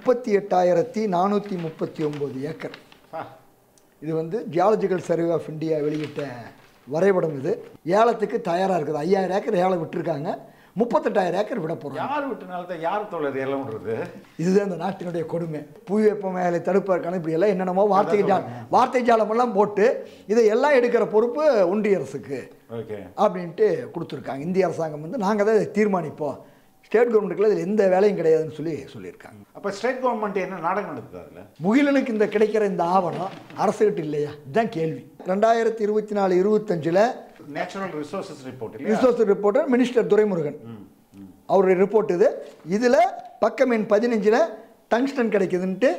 38,439 acre. இது வந்து geological survey of India வெளியிட்ட வரைபடம். இது ஏலத்துக்கு தயாராக இருக்குது. 5000 ஏக்கர் ஏலம் விட்டுருக்காங்க. 38,000 ஏக்கர் விட போகிறோம். யார் விட்டுனால்தான் யார் தோழர் ஏலம் விடுறது? இதுதான் இந்த நாட்டினுடைய கொடுமை. புவி வெப்பமயலை தடுப்பதற்கான இப்படி எல்லாம் என்னென்னமோ வார்த்தை ஜாலமெல்லாம் போட்டு இதை எல்லாம் எடுக்கிற பொறுப்பு ஒன்றிய அரசுக்கு அப்படின்ட்டு கொடுத்துருக்காங்க. இந்திய அரசாங்கம் வந்து நாங்கள் தான் இதை தீர்மானிப்போம், ஸ்டேட் கவர்மெண்ட்டுக்குள்ள இதில் எந்த வேலையும் கிடையாதுன்னு சொல்லியிருக்காங்க. அப்போ ஸ்டேட் கவர்மெண்ட் என்ன நாடகம் நடக்குது? அதில் முகிலனுக்கு இந்த கிடைக்கிற இந்த ஆவணம் அரசுகிட்ட இல்லையா? இதுதான் கேள்வி. 2024-25 natural resources report minister Duraimurugan அவருடைய ரிப்போர்ட் இது. இதில் பக்கம் எண் 15 டங்ஸ்டன் கிடைக்குதுன்ட்டு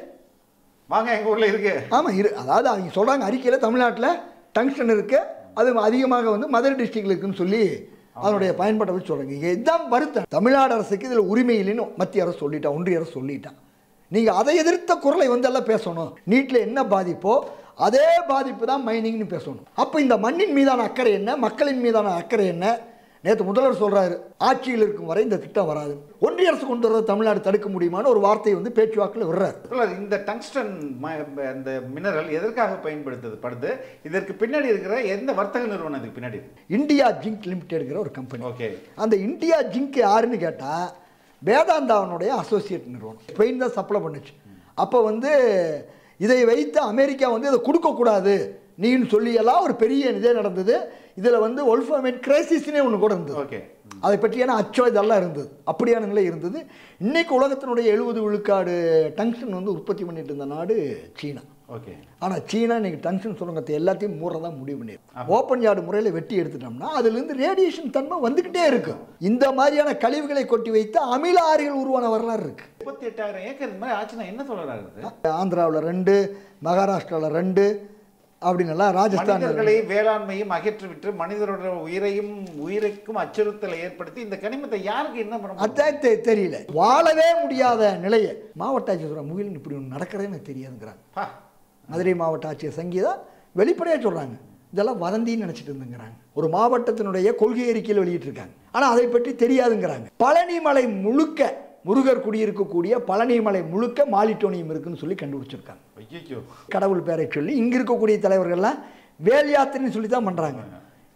வாங்க எங்கள் ஊரில் இருக்கு. ஆமாம் அதாவது அவங்க சொல்கிறாங்க அறிக்கையில் தமிழ்நாட்டில் டங்ஸ்டன் இருக்குது, அது அதிகமாக வந்து மதுரை டிஸ்ட்ரிக்டில் இருக்குன்னு சொல்லி அதனுடைய பயன்பாட்டை வச்சு சொல்கிறாங்க. இங்கே இதுதான் வருத்தம். தமிழ்நாடு அரசுக்கு இதில் உரிமை இல்லைன்னு மத்திய அரசு சொல்லிட்டான், ஒன்றிய அரசு சொல்லிட்டான். நீங்கள் அதை எதிர்த்த குரலை வந்து எல்லாம் பேசணும். நீட்டில் என்ன பாதிப்போ அதே பாதிப்பு தான் மைனிங்னு பேசணும். அப்போ இந்த மண்ணின் மீதான அக்கறை என்ன, மக்களின் மீதான அக்கறை என்ன? நேற்று முதல்வர் சொல்கிறாரு, ஆட்சியில் இருக்கும் வரை இந்த திட்டம் வராது, ஒன்றிய அரசு கொண்டு வரதை தமிழ்நாடு தடுக்க முடியுமான்னு ஒரு வார்த்தையை வந்து பேச்சுவாக்கில் விடுறாரு. இந்த டங்ஸ்டன் அந்த மினரல் எதற்காக பயன்படுத்தப்படுது? இதற்கு பின்னாடி இருக்கிற எந்த வர்த்தக நிறுவனம் இதுக்கு பின்னாடி? இந்தியா ஜிங்க் லிமிடெட்ங்கிற ஒரு கம்பெனி. ஓகே. அந்த இந்தியா ஜிங்க் யாருன்னு கேட்டால் வேதாந்தாவனுடைய அசோசியேட் நிறுவனம். ஸ்பெயின் தான் சப்ளை பண்ணுச்சு. அப்போ வந்து இதை வைத்து அமெரிக்கா வந்து இதை கொடுக்கக்கூடாது நீன்னு சொல்லியெல்லாம் ஒரு பெரிய இதே நடந்தது. இதில் வந்து ஒல்ஃபோமேட் கிரைசிஸ்னே ஒன்று கூட இருந்தது. ஓகே. அதை பற்றியான அச்சம் இதெல்லாம் இருந்தது. அப்படியான நிலை இருந்தது. இன்றைக்கு உலகத்தினுடைய 70 விழுக்காடு டங்ஸ்டன் வந்து உற்பத்தி பண்ணிட்டு இருந்த நாடு சீனா. ஓகே. ஆனால் சீனா இன்னைக்கு டங்ஸ்டன் சுரங்கத்தை எல்லாத்தையும் மூறதான் முடிவு பண்ணிடும். ஓப்பன் யார்டு முறையில் வெட்டி எடுத்துட்டோம்னா அதுலேருந்து ரேடியேஷன் தன்மை வந்துக்கிட்டே இருக்கும். இந்த மாதிரியான கழிவுகளை கொட்டி வைத்து அமில ஆறுகள் உருவான வரலாறு இருக்கு. 38,000 ஏக்கர் இந்த மாதிரி ஆச்சுன்னா என்ன சொல்றாரு? ஆந்திராவில் 2, மகாராஷ்டிராவில் 2 அப்படின்னு ராஜஸ்தான் வேளாண்மையும் அகற்றிவிட்டு மனிதரோட உயிருக்கும் அச்சுறுத்தலை ஏற்படுத்தி இந்த கனிமத்தை யாருக்கு என்ன பண்ண அதான் தெரியல. வாழவே முடியாத நிலையை மாவட்ட ஆட்சியர் சொல்றாங்க, முகிலன் இப்படி ஒன்று நடக்கிறேன்னு தெரியாதுங்கிறாங்க. மதுரை மாவட்ட ஆட்சியர் சங்கீதா வெளிப்படையாக சொல்றாங்க, இதெல்லாம் வதந்தின்னு நினைச்சிட்டு இருந்துங்கிறாங்க. ஒரு மாவட்டத்தினுடைய கொள்கை அறிக்கையில் வெளியிட்டிருக்காங்க, ஆனால் அதை பற்றி தெரியாதுங்கிறாங்க. பழனிமலை முழுக்க முருகர் குடியிருக்கக்கூடிய பழனிமலை முழுக்க மாலிட்டோனியம் இருக்குன்னு சொல்லி கண்டுபிடிச்சிருக்காங்க. கடவுள் பேரை சொல்லி இங்கே இருக்கக்கூடிய தலைவர்கள்லாம் வேல் யாத்திரைன்னு சொல்லி தான் பண்ணுறாங்க.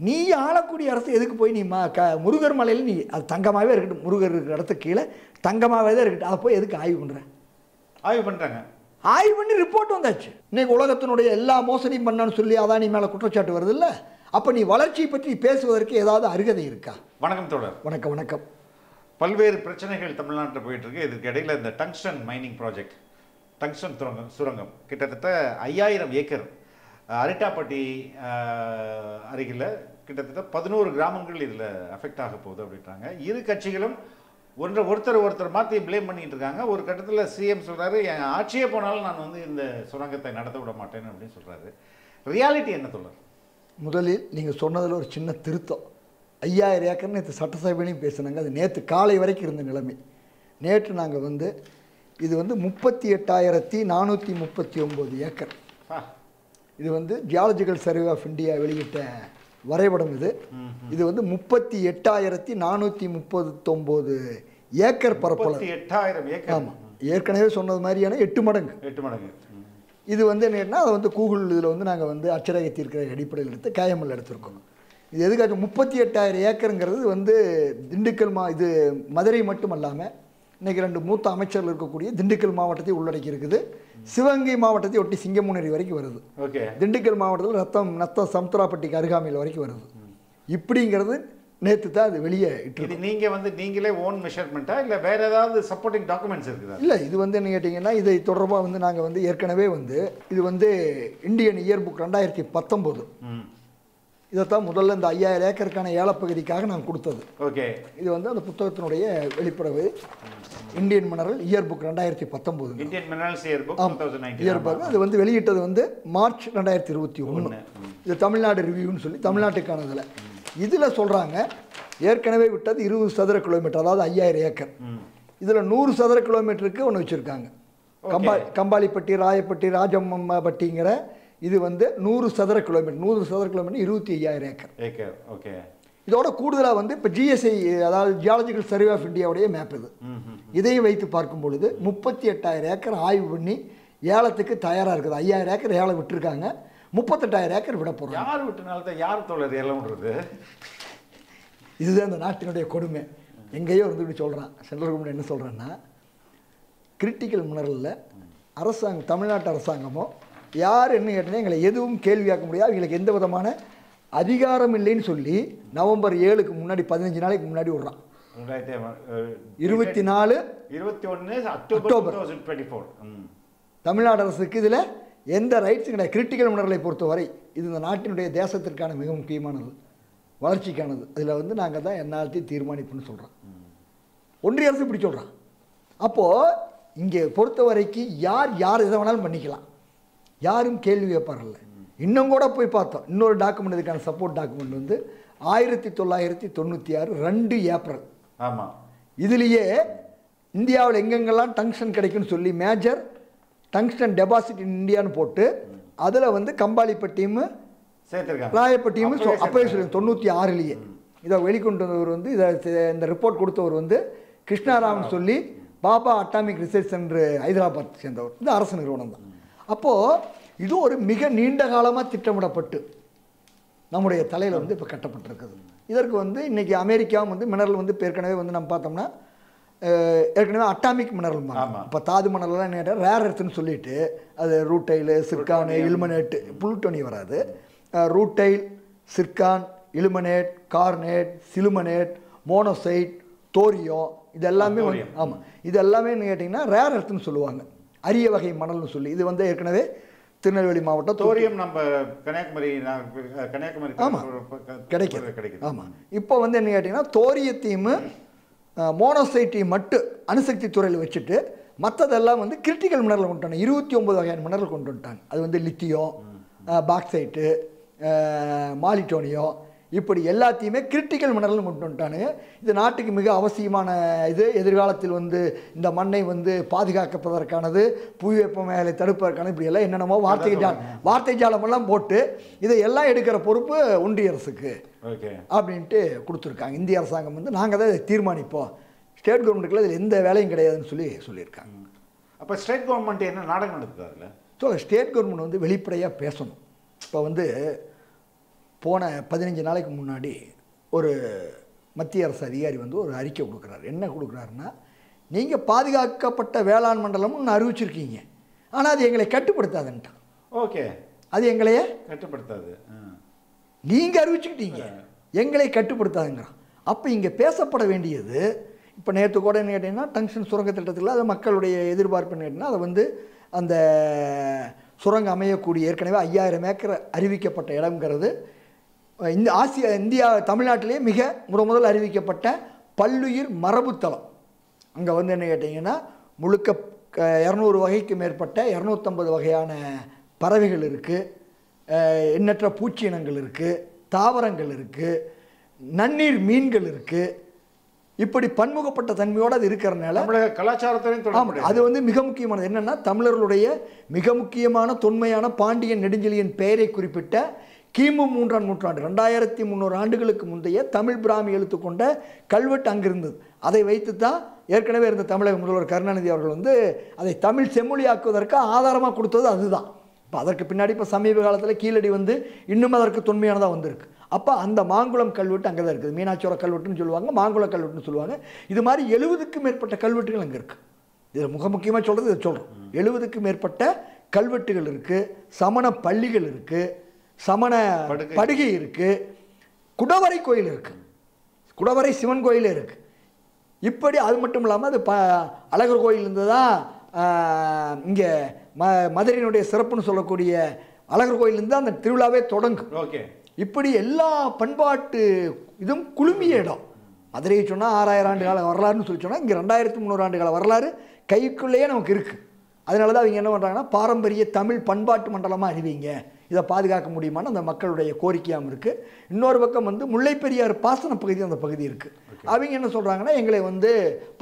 நீ ஆளக்கூடிய அரசு எதுக்கு போய் நீ முருகர் மலையில் நீ அது தங்கமாகவே இருக்கட்டும், முருகர் இருக்கிற இடத்துக்கு கீழே தங்கமாகவே தான் இருக்கட்டும், அதை போய் எதுக்கு ஆய்வு பண்ணுறேன்? ஆய்வு பண்ணுறாங்க. ஆய்வு பண்ணி ரிப்போர்ட் வந்தாச்சு. இன்னைக்கு உலகத்தினுடைய எல்லா மோசடியும் பண்ணான்னு சொல்லி அதான் நீ மேலே குற்றச்சாட்டு வருது இல்லை? அப்போ நீ வளர்ச்சியை பற்றி பேசுவதற்கு ஏதாவது அருகதை இருக்கா? வணக்கம் தோழர். வணக்கம். வணக்கம். பல்வேறு பிரச்சனைகள் தமிழ்நாட்டில் போயிட்டு இருக்கு. இதுக்கு இடையில இந்த டங்ஸ்டன் மைனிங் ப்ராஜெக்ட், டங்ஸ்டன் சுரங்கம் கிட்டத்தட்ட 5000 ஏக்கர் அரிட்டாப்பட்டி அருகில் கிட்டத்தட்ட 11 கிராமங்கள் இதில் அஃபெக்ட் ஆக போகுது அப்படின்றாங்க. இரு கட்சிகளும் ஒருத்தர் மாற்றி ப்ளேம் பண்ணிட்டு இருக்காங்க. ஒரு கட்டத்தில் சிஎம் சொல்கிறாரு, என் ஆட்சியே போனாலும் நான் வந்து இந்த சுரங்கத்தை நடத்த விட மாட்டேன் அப்படின்னு சொல்கிறாரு. ரியாலிட்டி என்ன சொல்கிறார்? முதலில் நீங்கள் சொன்னதில் ஒரு சின்ன திருத்தம். 5000 ஏக்கர் நேற்று சட்டசபையிலையும் பேசினாங்க. அது நேற்று காலை வரைக்கும் இருந்த நிலைமை. நேற்று நாங்கள் வந்து இது வந்து 38,439 ஏக்கர். இது வந்து ஜியாலஜிக்கல் சர்வே ஆஃப் இந்தியா வெளியிட்ட வரைபடம். இது வந்து 38,439 ஏக்கர் பரப்பளவு. 8,000 ஏக்கர். ஆமாம், ஏற்கனவே சொன்னது மாதிரியான 8 மடங்கு. இது வந்து என்னன்னா அதை வந்து கூகுள் இதில் வந்து நாங்கள் வந்து அச்சரகை தீர்க்கிற அடிப்படையில் எடுத்து கேஎம்எல் எடுத்திருக்கோம். இது எதுக்காச்சும் 38,000 ஏக்கருங்கிறது வந்து திண்டுக்கல் இது மதுரை மட்டும் அல்லாமல் இன்றைக்கி 2 மூத்த அமைச்சர்கள் இருக்கக்கூடிய திண்டுக்கல் மாவட்டத்தை உள்ளடக்கி இருக்குது. சிவகங்கை மாவட்டத்தை ஒட்டி சிங்கமுனரி வரைக்கும் வருது. ஓகே. திண்டுக்கல் மாவட்டத்தில் நத்தம் சமுத்திராப்பட்டிக்கு அருகாமையில் வரைக்கும் வருது. இப்படிங்கிறது நேற்று தான் அது வெளியே இட்டு. நீங்கள் வந்து நீங்களே ஓன் மெஷர்மெண்ட்டா இல்லை வேறு ஏதாவது சப்போர்ட்டிங் டாக்குமெண்ட்ஸ் இருக்குதா? இல்லை, இது வந்து என்ன கேட்டிங்கன்னா இதை தொடர்பாக வந்து நாங்கள் வந்து ஏற்கனவே வந்து இது வந்து இந்தியன் இயர் புக் 2019 இதைத்தான் முதல்ல இந்த 5000 ஏக்கருக்கான ஏலப்பகுதிக்காக நான் கொடுத்தது. ஓகே. இது வந்து அந்த புத்தகத்தினுடைய வெளிப்படவு Indian mineral year book 2019. Indian minerals year book 2019 year book. அது வந்து வெளியிட்டது வந்து மார்ச் 2021. இது தமிழ்நாடு ரிவ்யூன்னு சொல்லி தமிழ்நாட்டுக்கானதில் இதில் சொல்கிறாங்க, ஏற்கனவே விட்டது 20 சதுர கிலோமீட்டர், அதாவது 5000 ஏக்கர். இதில் 100 சதுர கிலோமீட்டருக்கு ஒன்று வச்சுருக்காங்க. கம்பாலிப்பட்டி, ராயப்பட்டி, ராஜம்மப்பட்டிங்கிற இது வந்து 100 சதுர கிலோமீட்டர். 100 சதுர கிலோமீட்டர் 25,000 ஏக்கர். ஓகே. இதோட கூடுதலாக வந்து இப்போ ஜிஎஸ்ஐ, அதாவது ஜியாலஜிக்கல் சர்வே ஆஃப் இந்தியாவுடைய மேப் இது. இதையும் வைத்து பார்க்கும் பொழுது 38,000 ஏக்கர் ஆய்வு பண்ணி ஏலத்துக்கு தயாராக இருக்குது. 5,000 ஏக்கர் ஏலம் விட்டுருக்காங்க, 38,000 ஏக்கர் விட போகிறாங்க. யார் விட்டுனால்தான் யார் தோழர் ஏலம் விடுறது? இதுதான் இந்த நாட்டினுடைய கொடுமை. எங்கேயோ இருந்து இப்படி சொல்கிறான் சென்ட்ரல் கவர்மெண்ட். என்ன சொல்கிறேன்னா, கிரிட்டிக்கல் மினரலில் அரசாங்கம், தமிழ்நாட்டு அரசாங்கமோ யார் என்ன கேட்டீங்கன்னா எங்களை எதுவும் கேள்வியாக்க முடியாது, அவங்களுக்கு எந்த விதமான அதிகாரம் இல்லைன்னு சொல்லி நவம்பர் 7க்கு முன்னாடி 15 நாளைக்கு முன்னாடி விடுறான். 21 அக்டோபர் 2024 தமிழ்நாடு அரசுக்கு இதில் எந்த ரைட்ஸும் கிடையாது. கிரிட்டிக்கல் மினரலை பொறுத்தவரை இது இந்த நாட்டினுடைய தேசத்திற்கான மிக முக்கியமானது, வளர்ச்சிக்கானது. அதில் வந்து நாங்கள் தான் என்னால்த்தையும் தீர்மானிப்புன்னு சொல்கிறோம். ஒன்றிய அரசு இப்படி சொல்கிறான். அப்போது இங்கே பொறுத்த வரைக்கும் யார் எதை வேணாலும் பண்ணிக்கலாம், யாரும் கேள்வி வைப்பார்ல. இன்னும் கூட போய் பார்த்தோம், இன்னொரு டாக்குமெண்ட், இதுக்கான சப்போர்ட் டாக்குமெண்ட் வந்து 1996 2 ஏப்ரல். ஆமாம். இதுலேயே இந்தியாவில் எங்கெங்கெல்லாம் டங்ஸ்டன் கிடைக்குன்னு சொல்லி மேஜர் டங்ஸ்டன் டெபாசிட் இன் இந்தியான்னு போட்டு அதில் வந்து கம்பாலிப்பட்டியும் ராயப்பட்டியும் அப்போயே சொல்லி 96லேயே இதை வெளிக்கொண்டு வந்தவர் வந்து இந்த ரிப்போர்ட் கொடுத்தவர் வந்து கிருஷ்ணாராமன் சொல்லி Baba atomic research centre Hyderabad சேர்ந்தவர். இது அரசு நிறுவனம் தான். அப்போது இது ஒரு மிக நீண்ட காலமாக திட்டமிடப்பட்டு நம்முடைய தலையில் வந்து இப்போ கட்டப்பட்டிருக்குது. இதற்கு வந்து இன்றைக்கி அமெரிக்காவும் வந்து மினரல் வந்து ஏற்கனவே வந்து நம்ம பார்த்தோம்னா ஏற்கனவே அட்டாமிக் மினரல் மாதிரி இப்போ தாது மணல்லாம் என்ன ரேர் எர்த்துன்னு சொல்லிட்டு அது ரூட்டைலு, சிர்கானு, இலுமினேட், புளுட்டோனி வராது. Rutile, zircon, ilmenite, garnet, sillimanite, monazite, thorium, இது எல்லாமே வந்து ஆமாம், இது எல்லாமே கேட்டிங்கன்னா ரேர் எர்த்துன்னு சொல்லுவாங்க, அரிய வகை மணல்னு சொல்லி. இது வந்து ஏற்கனவே திருநெல்வேலி மாவட்டம் தோரியம் நம்ம கன்னியாகுமரி ஆமாம் கிடைக்குது. ஆமாம், இப்போ வந்து என்ன கேட்டிங்கன்னா தோரியத்தையும் மோனோசைட்டையும் மட்டும் அணுசக்தி துறையில் வச்சுட்டு மற்றதெல்லாம் வந்து கிரிட்டிக்கல் மினரல் கொண்டு வந்தாங்க. 29 வகையான மினரல் கொண்டு வந்துட்டாங்க. அது வந்து லித்தியம், பாக்சைட்டு, மாலிட்டோனியம், இப்படி எல்லாத்தையுமே கிரிட்டிக்கல் மினரல்னு கொண்டு வந்துட்டானுங்க. இது நாட்டுக்கு மிக அவசியமான இது. எதிர்காலத்தில் வந்து இந்த மண்ணை வந்து பாதுகாப்பதற்கானது, புவி வெப்பமயத்தை தடுப்பதற்கானது, இப்படி எல்லாம் என்னென்னமோ வார்த்தை ஜாலமெல்லாம் போட்டு இதை எல்லாம் எடுக்கிற பொறுப்பு ஒன்றிய அரசுக்கு அப்படின்ட்டு கொடுத்துருக்காங்க. இந்திய அரசாங்கம் வந்து நாங்கள் தான் இதை தீர்மானிப்போம், ஸ்டேட் கவர்மெண்ட்டுக்குள்ள இதில் எந்த வேலையும் கிடையாதுன்னு சொல்லியிருக்காங்க. அப்போ ஸ்டேட் கவர்மெண்ட் என்ன நாடகம் நடத்துக்காதுல்ல? ஸோ ஸ்டேட் கவர்மெண்ட் வந்து வெளிப்படையாக பேசணும். இப்போ வந்து போன 15 நாளைக்கு முன்னாடி ஒரு மத்திய அரசு அதிகாரி வந்து ஒரு அறிக்கை கொடுக்குறாரு. என்ன கொடுக்குறாருன்னா, நீங்கள் பாதுகாக்கப்பட்ட வேளாண் மண்டலம்னு அறிவிச்சிருக்கீங்க, ஆனால் அது எங்களை கட்டுப்படுத்தாதுன்ட்டான். ஓகே, அது எங்களையே கட்டுப்படுத்தாது, நீங்கள் அறிவிச்சுக்கிட்டீங்க, எங்களை கட்டுப்படுத்தாதுங்கிறான். அப்போ இங்கே பேசப்பட வேண்டியது, இப்போ நேற்று கூட என்ன கேட்டிங்கன்னா டங்ஸ்டன் சுரங்க திட்டத்தில் அது மக்களுடைய எதிர்பார்ப்புன்னு கேட்டிங்கன்னா அதை வந்து அந்த சுரங்கம் அமையக்கூடிய ஏற்கனவே 5000 ஏக்கர் அறிவிக்கப்பட்ட இடம்ங்கிறது இந்தியா தமிழ்நாட்டிலேயே மிக முதல் அறிவிக்கப்பட்ட பல்லுயிர் மரபுத்தலம். அங்கே வந்து என்ன கேட்டிங்கன்னா முழுக்க 200 வகைக்கு மேற்பட்ட 250 வகையான பறவைகள் இருக்குது, எண்ணற்ற பூச்சி இனங்கள் இருக்குது, தாவரங்கள் இருக்குது, நன்னீர் மீன்கள் இருக்குது. இப்படி பன்முகப்பட்ட தன்மையோடு அது இருக்கிறனால கலாச்சாரத்தையும் அது வந்து மிக முக்கியமானது. என்னென்னா தமிழர்களுடைய மிக முக்கியமான தொன்மையான பாண்டியன் நெடுஞ்செழியன் பெயரை குறிப்பிட்ட கிமு 3ஆம் நூற்றாண்டு 2300 ஆண்டுகளுக்கு முந்தைய தமிழ் பிராமி எழுத்து கொண்ட கல்வெட்டு அங்கே இருந்தது. அதை வைத்து தான் ஏற்கனவே இருந்த தமிழக முதல்வர் கருணாநிதி அவர்கள் வந்து அதை தமிழ் செம்மொழியாக்குவதற்கு ஆதாரமாக கொடுத்தது அதுதான். இப்போ அதற்கு பின்னாடி இப்போ சமீப காலத்தில் கீழடி வந்து இன்னும் அதற்கு தொன்மையானதாக வந்திருக்கு. அப்போ அந்த மாங்குளம் கல்வெட்டு அங்கே தான் இருக்குது. மீனாட்சியோர கல்வெட்டுன்னு சொல்லுவாங்க, மாங்குளம் கல்வெட்டுன்னு சொல்லுவாங்க. இது மாதிரி 70க்கும் மேற்பட்ட கல்வெட்டுகள் அங்கே இருக்குது. இதில் மிக முக்கியமாக சொல்கிறது இதை சொல்கிறோம். 70க்கும் மேற்பட்ட கல்வெட்டுகள் இருக்குது, சமண பள்ளிகள் இருக்குது, சமண படுகை இருக்குது, குடவரை கோயில் இருக்குது, குடவரை சிவன் கோயிலே இருக்குது. இப்படி அது மட்டும் இல்லாமல் அது அழகர் கோயில் இருந்து தான் இங்கே மதுரையினுடைய சிறப்புன்னு சொல்லக்கூடிய அழகர் கோயிலிருந்து அந்த திருவிழாவே தொடங்கும். ஓகே, இப்படி எல்லா பண்பாட்டு இதுவும் குழுமிய இடம். மதுரையை சொன்னால் 6000 ஆண்டு கால வரலாறுன்னு சொல்லி சொன்னால் இங்கே 2300 ஆண்டு கால வரலாறு கைக்குள்ளேயே நமக்கு இருக்குது. அதனால தான் அவங்க என்ன பண்ணுறாங்கன்னா பாரம்பரிய தமிழ் பண்பாட்டு மண்டலமாக அறிவிங்க, இதை பாதுகாக்க முடியுமான்னு அந்த மக்களுடைய கோரிக்கையாகவும் இருக்குது. இன்னொரு பக்கம் வந்து முல்லைப்பெரியாறு பாசன பகுதி அந்த பகுதி இருக்குது. அவங்க என்ன சொல்கிறாங்கன்னா எங்களை வந்து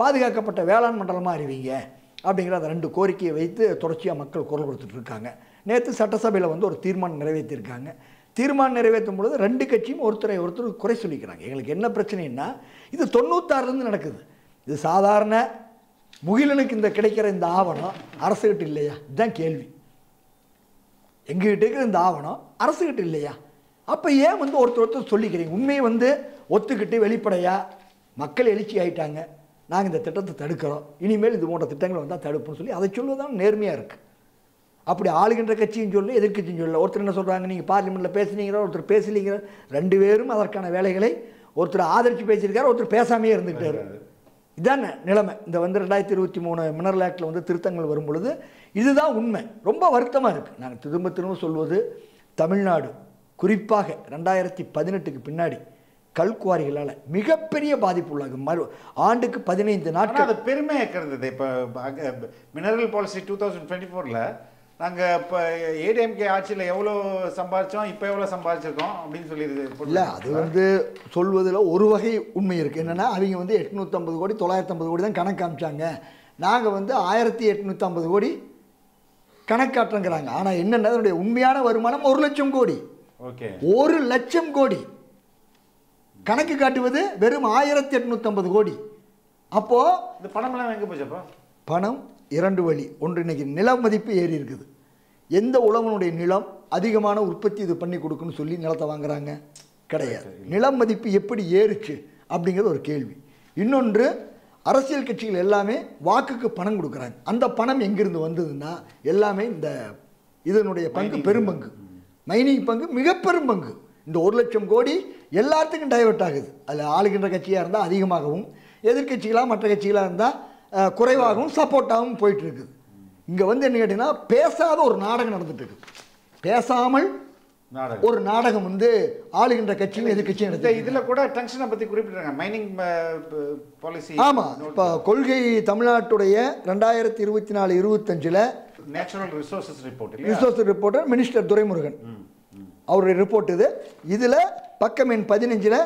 பாதுகாக்கப்பட்ட வேளாண் மண்டலமாக அறிவிங்க அப்படிங்கிற அந்த 2 கோரிக்கையை வைத்து தொடர்ச்சியாக மக்கள் குரல் கொடுத்துட்ருக்காங்க. நேற்று சட்டசபையில் வந்து ஒரு தீர்மானம் நிறைவேற்றியிருக்காங்க. தீர்மானம் நிறைவேற்றும் பொழுது 2 கட்சியும் ஒருத்தர் குறை சொல்லிக்கிறாங்க. எங்களுக்கு என்ன பிரச்சனைன்னா இது 96லேருந்து நடக்குது. இது சாதாரண முகிலனுக்கு இந்த கிடைக்கிற இந்த ஆவணம் அரசுகிட்ட இல்லையா? இதுதான் கேள்வி. எங்ககிட்ட இருக்கிற இந்த ஆவணம் அரசுகிட்ட இல்லையா? அப்போ ஏன் வந்து ஒருத்தர் சொல்லிக்கிறீங்க? உண்மையை வந்து ஒத்துக்கிட்டு வெளிப்படையாக மக்கள் எழுச்சி ஆகிட்டாங்க, நாங்கள் இந்த திட்டத்தை தடுக்கிறோம், இனிமேல் இது போன்ற திட்டங்கள் வந்தால் தடுப்புன்னு சொல்லி அதை சொல்லுவதுதான் நேர்மையாக இருக்குது. அப்படி ஆளுகின்ற கட்சியும் சொல்லி எதிர்கட்சியும் சொல்லல. ஒருத்தர் என்ன சொல்கிறாங்க, நீங்கள் பார்லிமெண்ட்டில் பேசுனீங்களோ, ஒருத்தர் பேசலீங்கிற, 2 பேரும் அதற்கான வேலைகளை ஒருத்தர் ஆதரித்து பேசியிருக்காரு, ஒருத்தர் பேசாமையே இருந்துக்கிட்டாரு. இதான் நிலைமை. இந்த வந்து 2023 மினரல் ஆக்டில் வந்து திருத்தங்கள் வரும் பொழுது இதுதான் உண்மை. ரொம்ப வருத்தமாக இருக்குது. நாங்கள் திரும்ப சொல்வது, தமிழ்நாடு குறிப்பாக 2018க்கு பின்னாடி கல்குவாரிகளால் மிகப்பெரிய பாதிப்பு உள்ளாங்க. ஆண்டுக்கு 15 நாட்கள். அது பெருமையாக இருந்தது. இப்போ மினரல் பாலிசி 2024ல் நாங்கள் இப்போ ஏடிஎம்கே ஆட்சியில் எவ்வளோ சம்பாதிச்சோம், இப்போ எவ்வளோ சம்பாதிச்சிருக்கோம் அப்படின்னு சொல்லியிருக்கு. இல்லை, அது வந்து சொல்வதில் ஒரு வகை உண்மை இருக்குது. என்னென்னா அவங்க வந்து 850 கோடி 950 கோடி தான் கணக்கு காமிச்சாங்க, நாங்கள் வந்து 1850 கோடி கணக்காட்டுங்கிறாங்க. ஆனால் என்னென்ன அதனுடைய உண்மையான வருமானம் 1 லட்சம் கோடி. ஓகே, 1 லட்சம் கோடி கணக்கு காட்டுவது வெறும் 1850 கோடி. அப்போது இந்த பணமெல்லாம் எங்கே போச்சப்போ? பணம் 2 வழி. ஒன்று, இன்னைக்கு நில மதிப்பு ஏறி இருக்குது. எந்த உழவனுடைய நிலம் அதிகமான உற்பத்தி இது பண்ணி கொடுக்குன்னு சொல்லி நிலத்தை வாங்குறாங்க? கிடையாது. நில மதிப்பு எப்படி ஏறுச்சு அப்படிங்கிறது ஒரு கேள்வி. இன்னொன்று, அரசியல் கட்சிகள் எல்லாமே வாக்குக்கு பணம் கொடுக்குறாங்க. அந்த பணம் எங்கிருந்து வந்ததுன்னா எல்லாமே இந்த இதனுடைய பங்கு பெரும்பங்கு, மைனிங் பங்கு மிக பெரும்பங்கு. இந்த 1 லட்சம் கோடி எல்லாத்துக்கும் டைவெர்ட் ஆகுது. அதில் ஆளுகின்ற கட்சியாக இருந்தால் அதிகமாகவும், எதிர்கட்சிகளாக மற்ற கட்சிகளாக இருந்தால் குறைவாகவும் சப்போர்ட்டாகவும் போயிட்டுருக்குது. இங்கே வந்து என்ன கேட்டிங்கன்னா, பேசாத ஒரு நாடகம் நடந்துட்டு இருக்குது. பேசாமல் ஒரு நாடகம் வந்து ஆளுகின்ற கட்சியும் எதிர்கட்சியும் எடுத்து. இதில் கூட டங்ஸ்டனை பற்றி குறிப்பிட்றாங்க, மைனிங் பாலிசி. ஆமாம், இப்போ கொள்கை தமிழ்நாட்டுடைய 2024-25 natural resources reporter minister Duraimurugan அவருடைய ரிப்போர்ட் இது. இதில் பக்கம் எண் 15